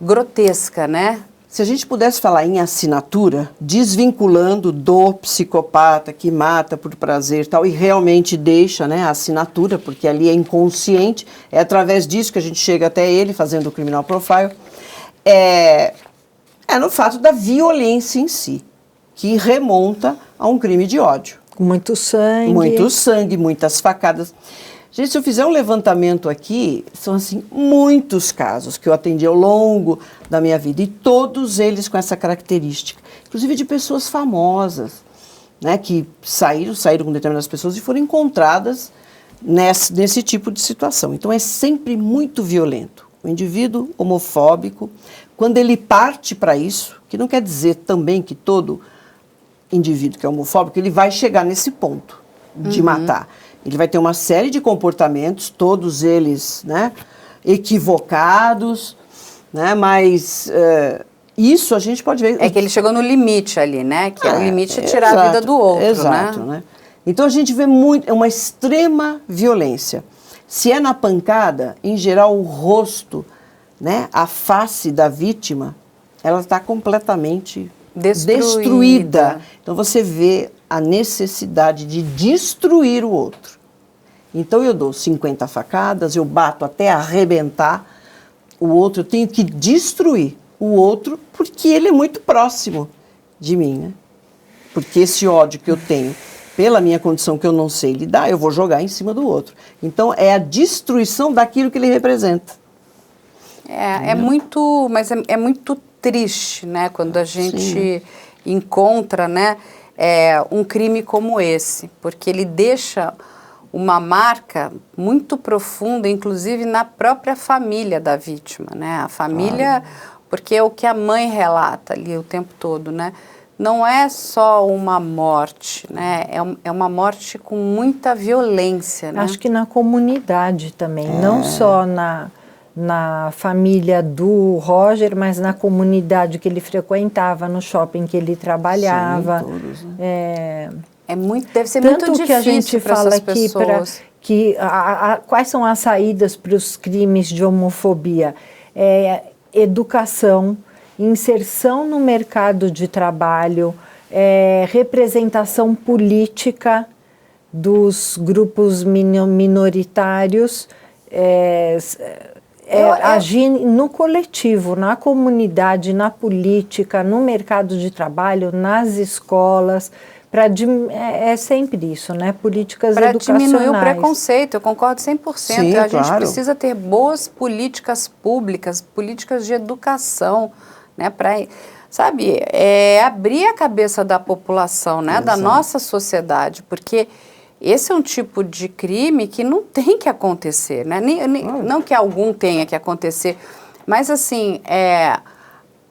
grotesca, né? Se a gente pudesse falar em assinatura, desvinculando do psicopata que mata por prazer e tal, e realmente deixa, né, a assinatura, porque ali é inconsciente, é através disso que a gente chega até ele, fazendo o criminal profile, é no fato da violência em si, que remonta a um crime de ódio. Muito sangue. Muito sangue, muitas facadas. Gente, se eu fizer um levantamento aqui, são assim muitos casos que eu atendi ao longo da minha vida e todos eles com essa característica, inclusive de pessoas famosas, né, que saíram com determinadas pessoas e foram encontradas nesse tipo de situação. Então é sempre muito violento. O indivíduo homofóbico, quando ele parte para isso, que não quer dizer também que todo indivíduo que é homofóbico, ele vai chegar nesse ponto de matar. Ele vai ter uma série de comportamentos, todos eles, né, equivocados, né, mas isso a gente pode ver... É que ele chegou no limite ali, né, que é o limite de tirar a vida do outro, exato, né? Então a gente vê uma extrema violência. Se é na pancada, em geral o rosto, né, a face da vítima, ela está completamente destruída. Então você vê a necessidade de destruir o outro. Então eu dou 50 facadas, eu bato até arrebentar o outro, eu tenho que destruir o outro porque ele é muito próximo de mim, né? Porque esse ódio que eu tenho, pela minha condição que eu não sei lidar, eu vou jogar em cima do outro. Então é a destruição daquilo que ele representa. Mas é muito triste, né, quando a gente encontra, né, um crime como esse, porque ele deixa uma marca muito profunda, inclusive na própria família da vítima, né? A família, porque é o que a mãe relata ali o tempo todo, né? Não é só uma morte, né? É uma morte com muita violência, né? Acho que na comunidade também, não só na família do Roger, mas na comunidade que ele frequentava, no shopping que ele trabalhava. Sim, todos, né? Deve ser muito difícil que a gente fala aqui quais são as saídas para os crimes de homofobia? Educação, inserção no mercado de trabalho, representação política, dos grupos minoritários agir no coletivo, na comunidade, na política, no mercado de trabalho, nas escolas. É sempre isso, né? Políticas educacionais. Para diminuir o preconceito, eu concordo 100%. Sim, a gente claro. precisa ter boas políticas públicas, políticas de educação, né? Para, sabe, abrir a cabeça da população, né? Da nossa sociedade, porque esse é um tipo de crime que não tem que acontecer, né? Não que algum tenha que acontecer, mas assim,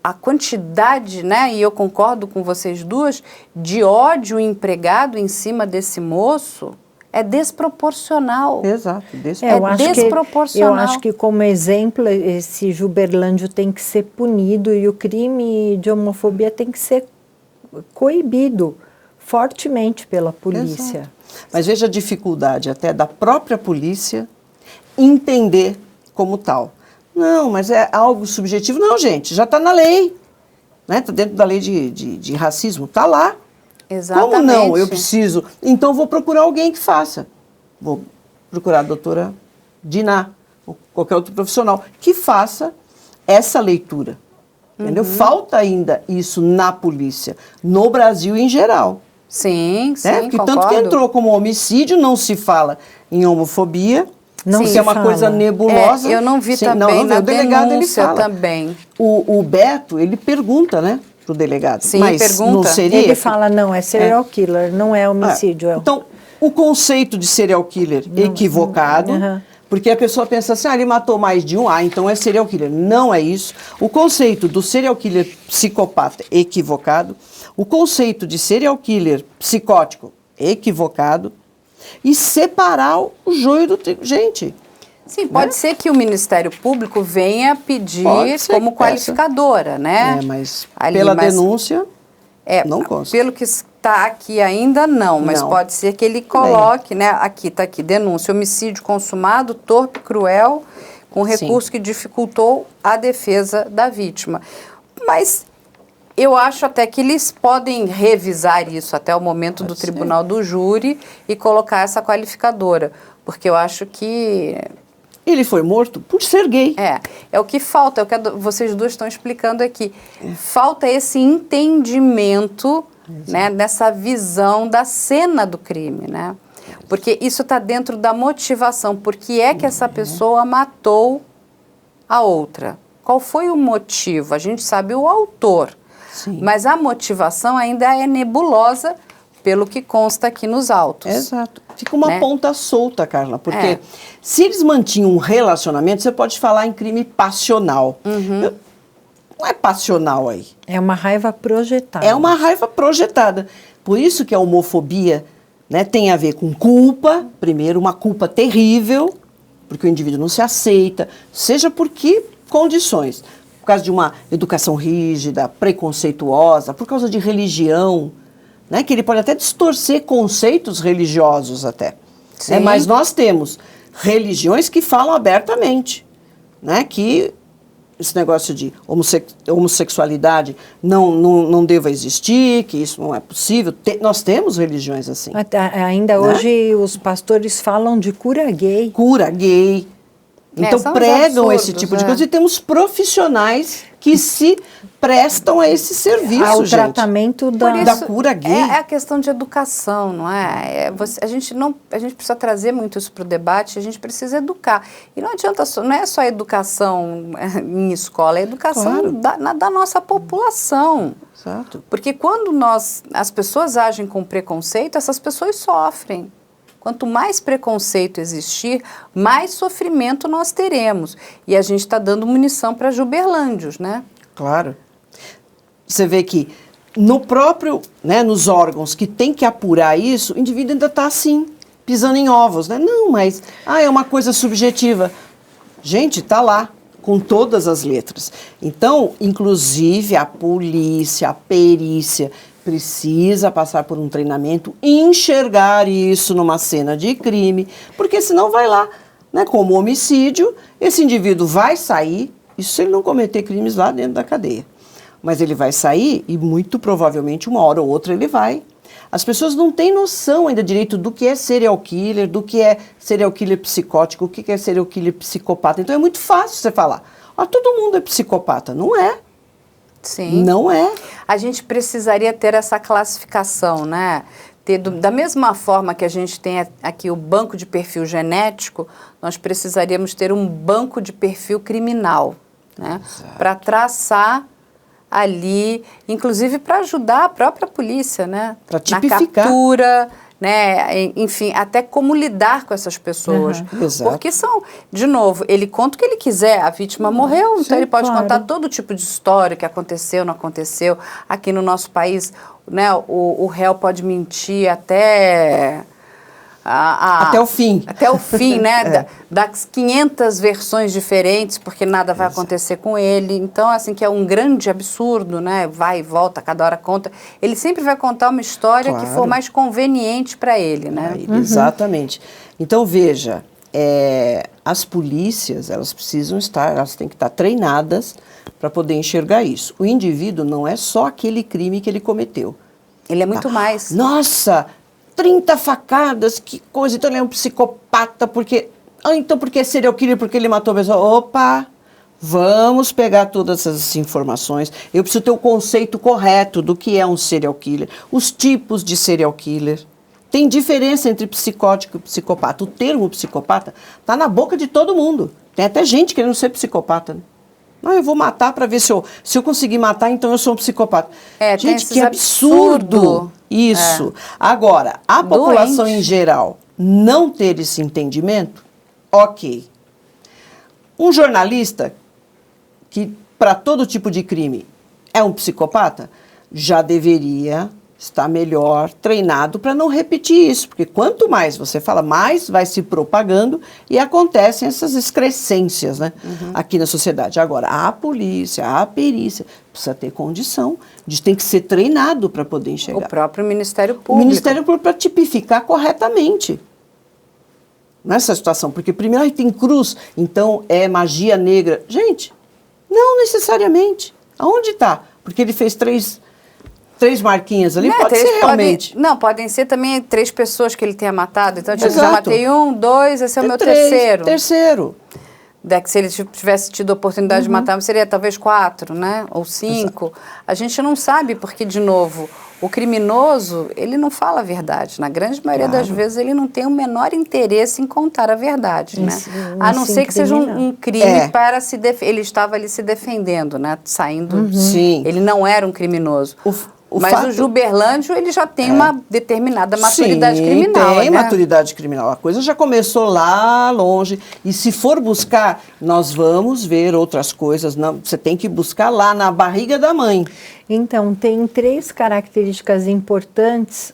a quantidade, né, e eu concordo com vocês duas, de ódio empregado em cima desse moço é desproporcional. Exato, desproporcional. Eu acho que, como exemplo, esse Juberlândio tem que ser punido e o crime de homofobia tem que ser coibido fortemente pela polícia. Exato. Mas veja a dificuldade até da própria polícia entender como tal. Não, mas é algo subjetivo. Não, gente, já está na lei. Né? Está dentro da lei de racismo. Está lá. Exatamente. Como não? Eu preciso. Então, vou procurar alguém que faça. Vou procurar a doutora Diná, ou qualquer outro profissional, que faça essa leitura. Entendeu? Falta ainda isso na polícia, no Brasil em geral. Sim, sim, Porque concordo. tanto que entrou como homicídio, não se fala em homofobia. Não Porque se é uma fala. coisa nebulosa. Eu não vi Sim, também na o delegado ele denúncia fala. também. O Beto, ele pergunta, né, pro delegado. Sim, mas pergunta. não seria... Ele fala, não, é serial killer, não é homicídio. Então, o conceito de serial killer equivocado, porque a pessoa pensa assim, ele matou mais de um, então é serial killer. Não é isso. O conceito do serial killer psicopata equivocado, o conceito de serial killer psicótico equivocado, e separar o joio do trigo. Gente... Sim, pode ser que o Ministério Público venha pedir como qualificadora, né? Mas pela denúncia, não consta. Pelo que está aqui ainda não, mas pode ser que ele coloque, né? Aqui está aqui, denúncia, homicídio consumado, torpe, cruel, com recurso que dificultou a defesa da vítima. Mas eu acho até que eles podem revisar isso até o momento do tribunal do júri e colocar essa qualificadora, porque eu acho que... Ele foi morto por ser gay. É o que falta, é o que vocês duas estão explicando aqui. Falta esse entendimento, né, dessa visão da cena do crime, né? Porque isso está dentro da motivação. Por que é que essa pessoa matou a outra? Qual foi o motivo? A gente sabe o autor, mas a motivação ainda é nebulosa, pelo que consta aqui nos autos. Exato. Fica uma ponta solta, Carla, porque se eles mantinham um relacionamento, você pode falar em crime passional. Não é passional aí. É uma raiva projetada. É uma raiva projetada. Por isso que a homofobia, né, tem a ver com culpa, primeiro, uma culpa terrível, porque o indivíduo não se aceita, seja por que condições. Por causa de uma educação rígida, preconceituosa, por causa de religião, né, que ele pode até distorcer conceitos religiosos até. Mas nós temos religiões que falam abertamente, né, que esse negócio de homossexualidade não deva existir, que isso não é possível. Nós temos religiões assim. Ainda hoje os pastores falam de cura gay. Cura gay. Então pregam esse tipo de coisa e temos profissionais que se prestam a esse serviço, ao tratamento da cura gay. É a questão de educação, não é? A gente precisa trazer muito isso para o debate, a gente precisa educar. E não adianta, não é só educação em escola, é educação da nossa população. Exato. Porque quando as pessoas agem com preconceito, essas pessoas sofrem. Quanto mais preconceito existir, mais sofrimento nós teremos. E a gente está dando munição para Juberlândios, né? Claro. Você vê que no próprio, né, nos órgãos que tem que apurar isso, o indivíduo ainda está assim, pisando em ovos, né? Não, mas é uma coisa subjetiva. Gente, está lá, com todas as letras. Então, inclusive, a polícia, a perícia precisa passar por um treinamento e enxergar isso numa cena de crime, porque senão vai lá, né, como homicídio, esse indivíduo vai sair, isso se ele não cometer crimes lá dentro da cadeia, mas ele vai sair e muito provavelmente uma hora ou outra ele vai As pessoas não têm noção ainda direito do que é serial killer, do que é serial killer psicótico, o que é serial killer psicopata. Então é muito fácil você falar, todo mundo é psicopata. Não é. Sim. Não é. A gente precisaria ter essa classificação, né? Da mesma forma que a gente tem aqui o banco de perfil genético, nós precisaríamos ter um banco de perfil criminal, né? Para traçar ali, inclusive para ajudar a própria polícia, né? Para tipificar. Na captura, né? Enfim, até como lidar com essas pessoas. Exato. Porque são, de novo, ele conta o que ele quiser, a vítima morreu, então ele pode contar todo tipo de história, que aconteceu, não aconteceu. Aqui no nosso país, né, o réu pode mentir até... até o fim. Até o fim, né? Das 500 versões diferentes, porque nada vai acontecer com ele. Então, assim, que é um grande absurdo, né? Vai e volta, cada hora conta. Ele sempre vai contar uma história que for mais conveniente para ele, né? Exatamente. Então, veja, as polícias, elas têm que estar treinadas para poder enxergar isso. O indivíduo não é só aquele crime que ele cometeu. Ele é muito mais. Nossa, 30 facadas, que coisa, então ele é um psicopata, porque... então porque é serial killer, porque ele matou a pessoa. Opa, vamos pegar todas essas informações. Eu preciso ter o conceito correto do que é um serial killer, os tipos de serial killer. Tem diferença entre psicótico e psicopata. O termo psicopata está na boca de todo mundo. Tem até gente querendo ser psicopata, né? Não, eu vou matar para ver se eu conseguir matar, então eu sou um psicopata. Gente, que absurdo isso. Agora, a população em geral não ter esse entendimento, ok. Um jornalista que, para todo tipo de crime, é um psicopata, já deveria estar melhor treinado para não repetir isso. Porque quanto mais você fala, mais vai se propagando e acontecem essas excrescências, né, aqui na sociedade. Agora, a polícia, a perícia, precisa ter condição, tem que ser treinado para poder enxergar. O próprio Ministério Público. O Ministério Público para tipificar corretamente nessa situação. Porque primeiro tem cruz, então é magia negra. Gente, não necessariamente. Aonde está? Porque ele fez três marquinhas ali, pode ser realmente. Podem ser também 3 pessoas que ele tenha matado. Então, tipo, já matei 1, 2, esse é o meu terceiro. Terceiro. Que se ele tivesse tido a oportunidade de matar, seria talvez 4, né? Ou 5. Exato. A gente não sabe, porque, de novo, o criminoso, ele não fala a verdade. Na grande maioria das vezes, ele não tem o menor interesse em contar a verdade, né? A não ser que seja um crime para se defender. Ele estava ali se defendendo, né? Saindo. Sim. Ele não era um criminoso. Mas o Juberlândio, ele já tem uma determinada maturidade criminal. Tem maturidade criminal. A coisa já começou lá longe. E se for buscar, nós vamos ver outras coisas. Não, você tem que buscar lá na barriga da mãe. Então, tem 3 características importantes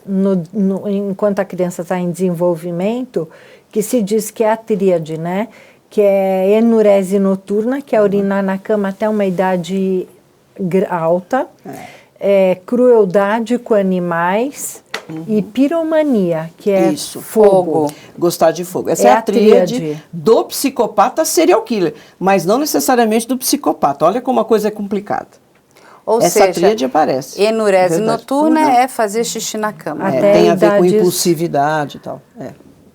enquanto a criança está em desenvolvimento, que se diz que é a tríade, né? Que é enurese noturna, que é urinar na cama até uma idade alta. Crueldade com animais e piromania, que é fogo. Gostar de fogo. Essa é a tríade do psicopata serial killer, mas não necessariamente do psicopata. Olha como a coisa é complicada. Ou essa seja, tríade aparece. Enurese noturna é fazer xixi na cama. Tem a ver com impulsividade e tal.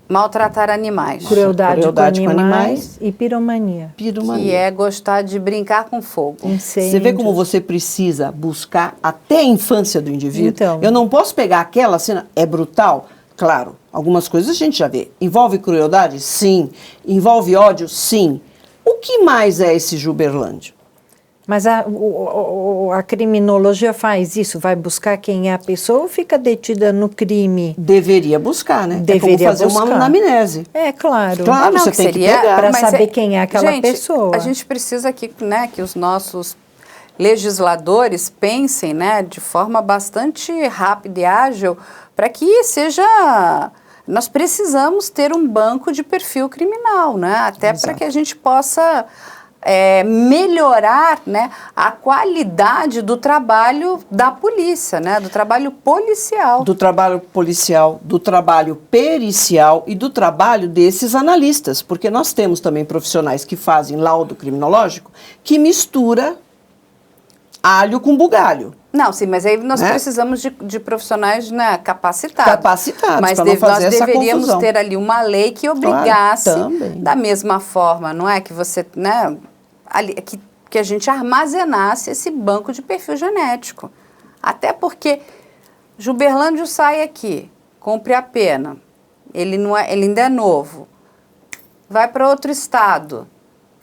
Maltratar animais. Crueldade com animais e piromania. Que é gostar de brincar com fogo. Incêndios. Você vê como você precisa buscar até a infância do indivíduo? Então. Eu não posso pegar aquela cena, é brutal? Claro, algumas coisas a gente já vê. Envolve crueldade? Sim. Envolve ódio? Sim. O que mais é esse Juberlândio? Mas a criminologia faz isso? Vai buscar quem é a pessoa ou fica detida no crime? Deveria buscar, né? Deveria fazer uma anamnese. Claro. Claro, você tem que pegar. Para saber quem é aquela pessoa. A gente precisa aqui, né, que os nossos legisladores pensem, né, de forma bastante rápida e ágil, para que seja... Nós precisamos ter um banco de perfil criminal, né? Até para que a gente possa... melhorar, né, a qualidade do trabalho da polícia, né, do trabalho policial. Do trabalho policial, do trabalho pericial e do trabalho desses analistas, porque nós temos também profissionais que fazem laudo criminológico que mistura alho com bugalho. Não, sim, mas aí nós precisamos de profissionais, né, capacitados. Capacitados, mas para não fazer nós essa deveríamos confusão. ter ali uma lei que obrigasse, também. da mesma forma, não é? Que você, né, que a gente armazenasse esse banco de perfil genético. Até porque Juberlândio sai aqui, cumpre a pena, ele ainda é novo, vai para outro estado,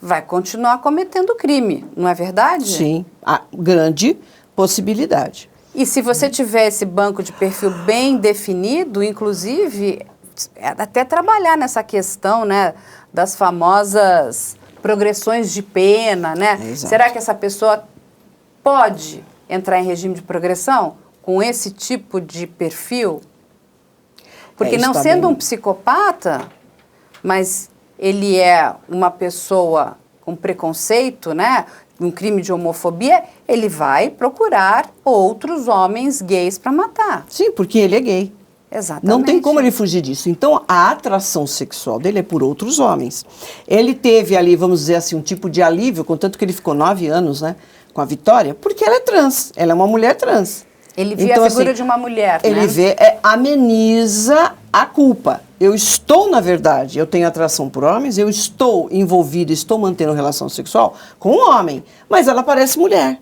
vai continuar cometendo crime, não é verdade? Sim, a grande possibilidade. E se você tiver esse banco de perfil bem definido, inclusive, até trabalhar nessa questão, né, das famosas progressões de pena, né? Exato. Será que essa pessoa pode entrar em regime de progressão com esse tipo de perfil? Porque não sendo um psicopata, mas ele é uma pessoa com preconceito, né? Um crime de homofobia, ele vai procurar outros homens gays para matar. Sim, porque ele é gay. Exatamente. Não tem como ele fugir disso. Então, a atração sexual dele é por outros homens. Ele teve ali, vamos dizer assim, um tipo de alívio, contanto que ele ficou 9 anos, né, com a Vitória, porque ela é trans, ela é uma mulher trans. Ele vê então, a figura assim, de uma mulher, ele né? vê, ameniza a culpa. Eu estou, na verdade, eu tenho atração por homens, eu estou envolvida, estou mantendo relação sexual com um homem, mas ela parece mulher.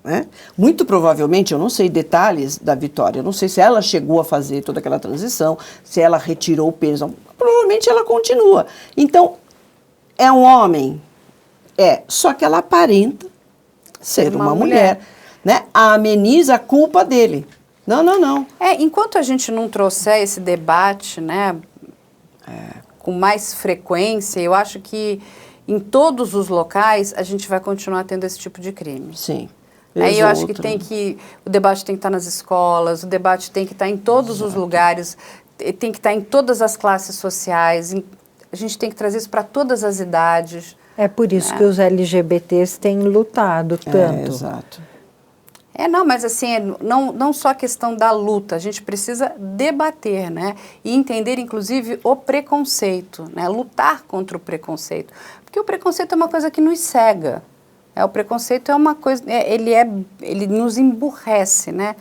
Né? Muito provavelmente, eu não sei detalhes da Vitória, eu não sei se ela chegou a fazer toda aquela transição, se ela retirou o pênis, provavelmente ela continua. Então, é um homem, só que ela aparenta ser uma mulher. Né? Ameniza a culpa dele. Não. Enquanto a gente não trouxer esse debate, né, com mais frequência, eu acho que em todos os locais a gente vai continuar tendo esse tipo de crime. Sim. Aí eu acho que o debate tem que estar nas escolas, o debate tem que estar em todos os lugares, tem que estar em todas as classes sociais, a gente tem que trazer isso para todas as idades. É por isso que os LGBTs têm lutado tanto. Exato. Não, mas assim, não só a questão da luta, a gente precisa debater, né? E entender, inclusive, o preconceito, né? Lutar contra o preconceito. Porque o preconceito é uma coisa que nos cega. O preconceito é uma coisa, ele nos emburrece, né?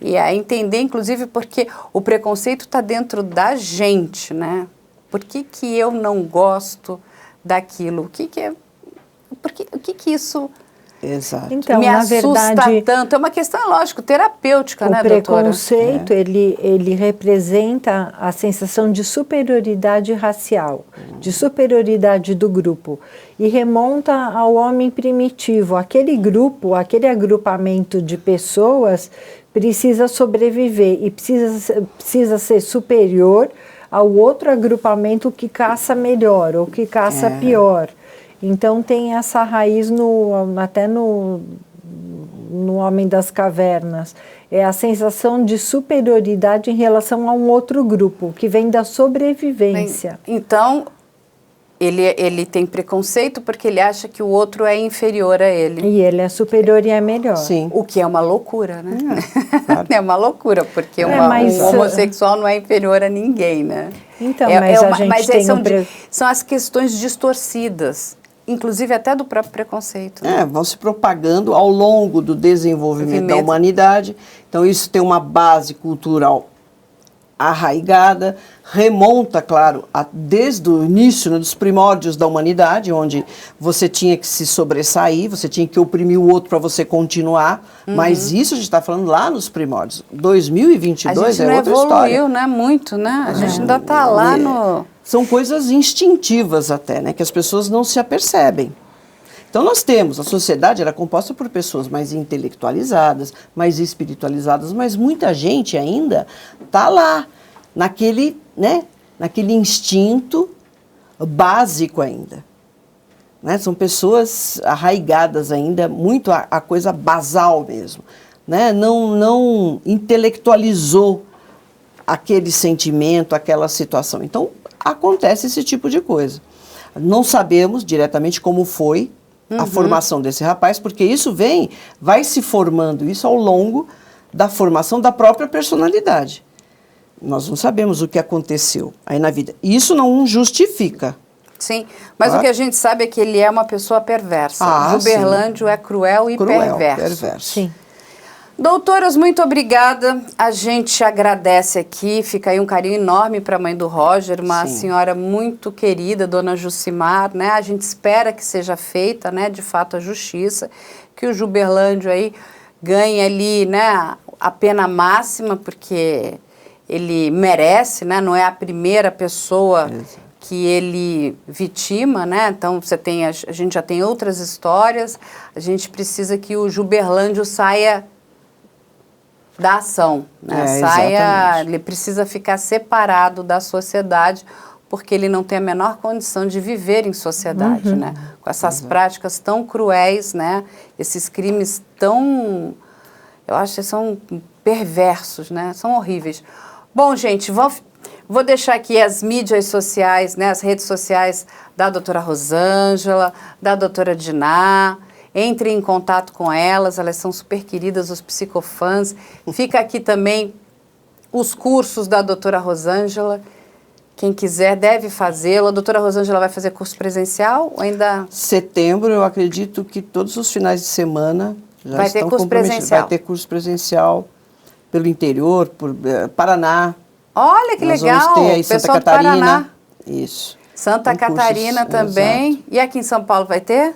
E a entender, inclusive, porque o preconceito está dentro da gente, né? Por que eu não gosto daquilo? O que isso Exato. Então, me na assusta verdade, tanto? É uma questão, lógico, terapêutica, né, doutora? O preconceito, ele representa a sensação de superioridade racial, de superioridade do grupo, e remonta ao homem primitivo. Aquele grupo, aquele agrupamento de pessoas precisa sobreviver e precisa ser superior ao outro agrupamento que caça melhor ou que caça pior. Então tem essa raiz até no Homem das Cavernas. É a sensação de superioridade em relação a um outro grupo, que vem da sobrevivência. Então, ele tem preconceito porque ele acha que o outro é inferior a ele. E ele é superior e é melhor. Sim. O que é uma loucura, né? Claro. É uma loucura, porque um homossexual não é inferior a ninguém, né? Então, mas a gente tem são as questões distorcidas, inclusive até do próprio preconceito. Né? Vão se propagando ao longo do desenvolvimento da humanidade. Então, isso tem uma base cultural arraigada, remonta, claro, desde o início, né, dos primórdios da humanidade, onde você tinha que se sobressair, você tinha que oprimir o outro para você continuar, mas isso a gente está falando lá nos primórdios. 2022 é outra história. A gente não evoluiu, né, muito, né? A gente ainda está lá no... São coisas instintivas até, né, que as pessoas não se apercebem. Então nós temos, a sociedade era composta por pessoas mais intelectualizadas, mais espiritualizadas, mas muita gente ainda está lá, naquele instinto básico ainda. Né? São pessoas arraigadas ainda, muito a coisa basal mesmo. Né? Não intelectualizou aquele sentimento, aquela situação. Então acontece esse tipo de coisa. Não sabemos diretamente como foi a formação desse rapaz, porque isso vai se formando isso ao longo da formação da própria personalidade. Nós não sabemos o que aconteceu aí na vida. Isso não justifica. Sim, mas o que a gente sabe é que ele é uma pessoa perversa. Juberlândio é cruel e perverso. Sim. Doutoras, muito obrigada. A gente agradece aqui, fica aí um carinho enorme para a mãe do Roger, uma senhora muito querida, dona Jucimar, né? A gente espera que seja feita, né, de fato, a justiça, que o Juberlândio aí ganhe ali, né, a pena máxima, porque ele merece, né? Não é a primeira pessoa que ele vitima, né? Então a gente já tem outras histórias. A gente precisa que o Juberlândio saia da ação, né? Ele precisa ficar separado da sociedade, porque ele não tem a menor condição de viver em sociedade, né? Com essas práticas tão cruéis, né? Esses crimes tão, eu acho que são perversos, né? São horríveis. Bom, gente, vou deixar aqui as mídias sociais, né? As redes sociais da doutora Rosângela, da doutora Diná. Entre em contato com elas são super queridas, os psicofãs. Fica aqui também os cursos da doutora Rosângela. Quem quiser deve fazê-lo. A doutora Rosângela vai fazer curso presencial ou ainda? Setembro, eu acredito que todos os finais de semana já vai estão ter curso presencial. Vai ter curso presencial pelo interior, por Paraná. Olha que legal! Nós vamos ter aí Pessoal Santa Catarina. Do Paraná. Isso. Santa Catarina também. Exato. E aqui em São Paulo vai ter?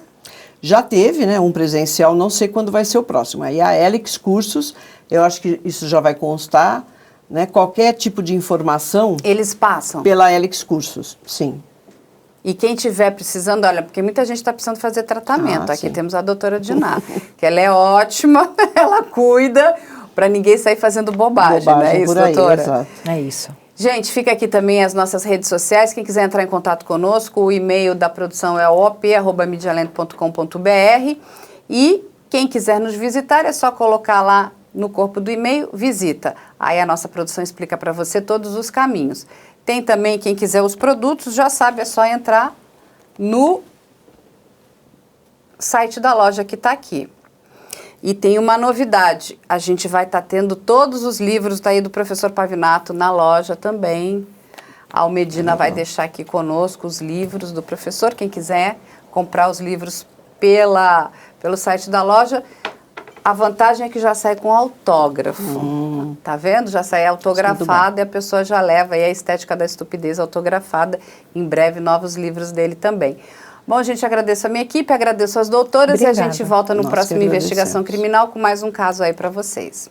Já teve, né, um presencial, não sei quando vai ser o próximo. Aí a Helix Cursos, eu acho que isso já vai constar, né, qualquer tipo de informação... Eles passam? Pela Helix Cursos, sim. E quem estiver precisando, olha, porque muita gente está precisando fazer tratamento. Aqui temos a doutora Diná, que ela é ótima, ela cuida, para ninguém sair fazendo bobagem, não é isso, doutora? Exato. É isso. Gente, fica aqui também as nossas redes sociais. Quem quiser entrar em contato conosco, o e-mail da produção é op@medialento.com.br. E quem quiser nos visitar, é só colocar lá no corpo do e-mail, visita. Aí a nossa produção explica para você todos os caminhos. Tem também, quem quiser os produtos, já sabe, é só entrar no site da loja que está aqui. E tem uma novidade, a gente vai estar tendo todos os livros daí do professor Pavinato na loja também. A Almedina vai deixar aqui conosco os livros do professor. Quem quiser comprar os livros pelo site da loja, a vantagem é que já sai com autógrafo. Tá vendo? Já sai autografado e a pessoa já leva aí a Estética da Estupidez autografada. Em breve, novos livros dele também. Bom, gente, agradeço a minha equipe, agradeço as doutoras. Obrigada. E a gente volta no próximo Investigação Criminal com mais um caso aí para vocês.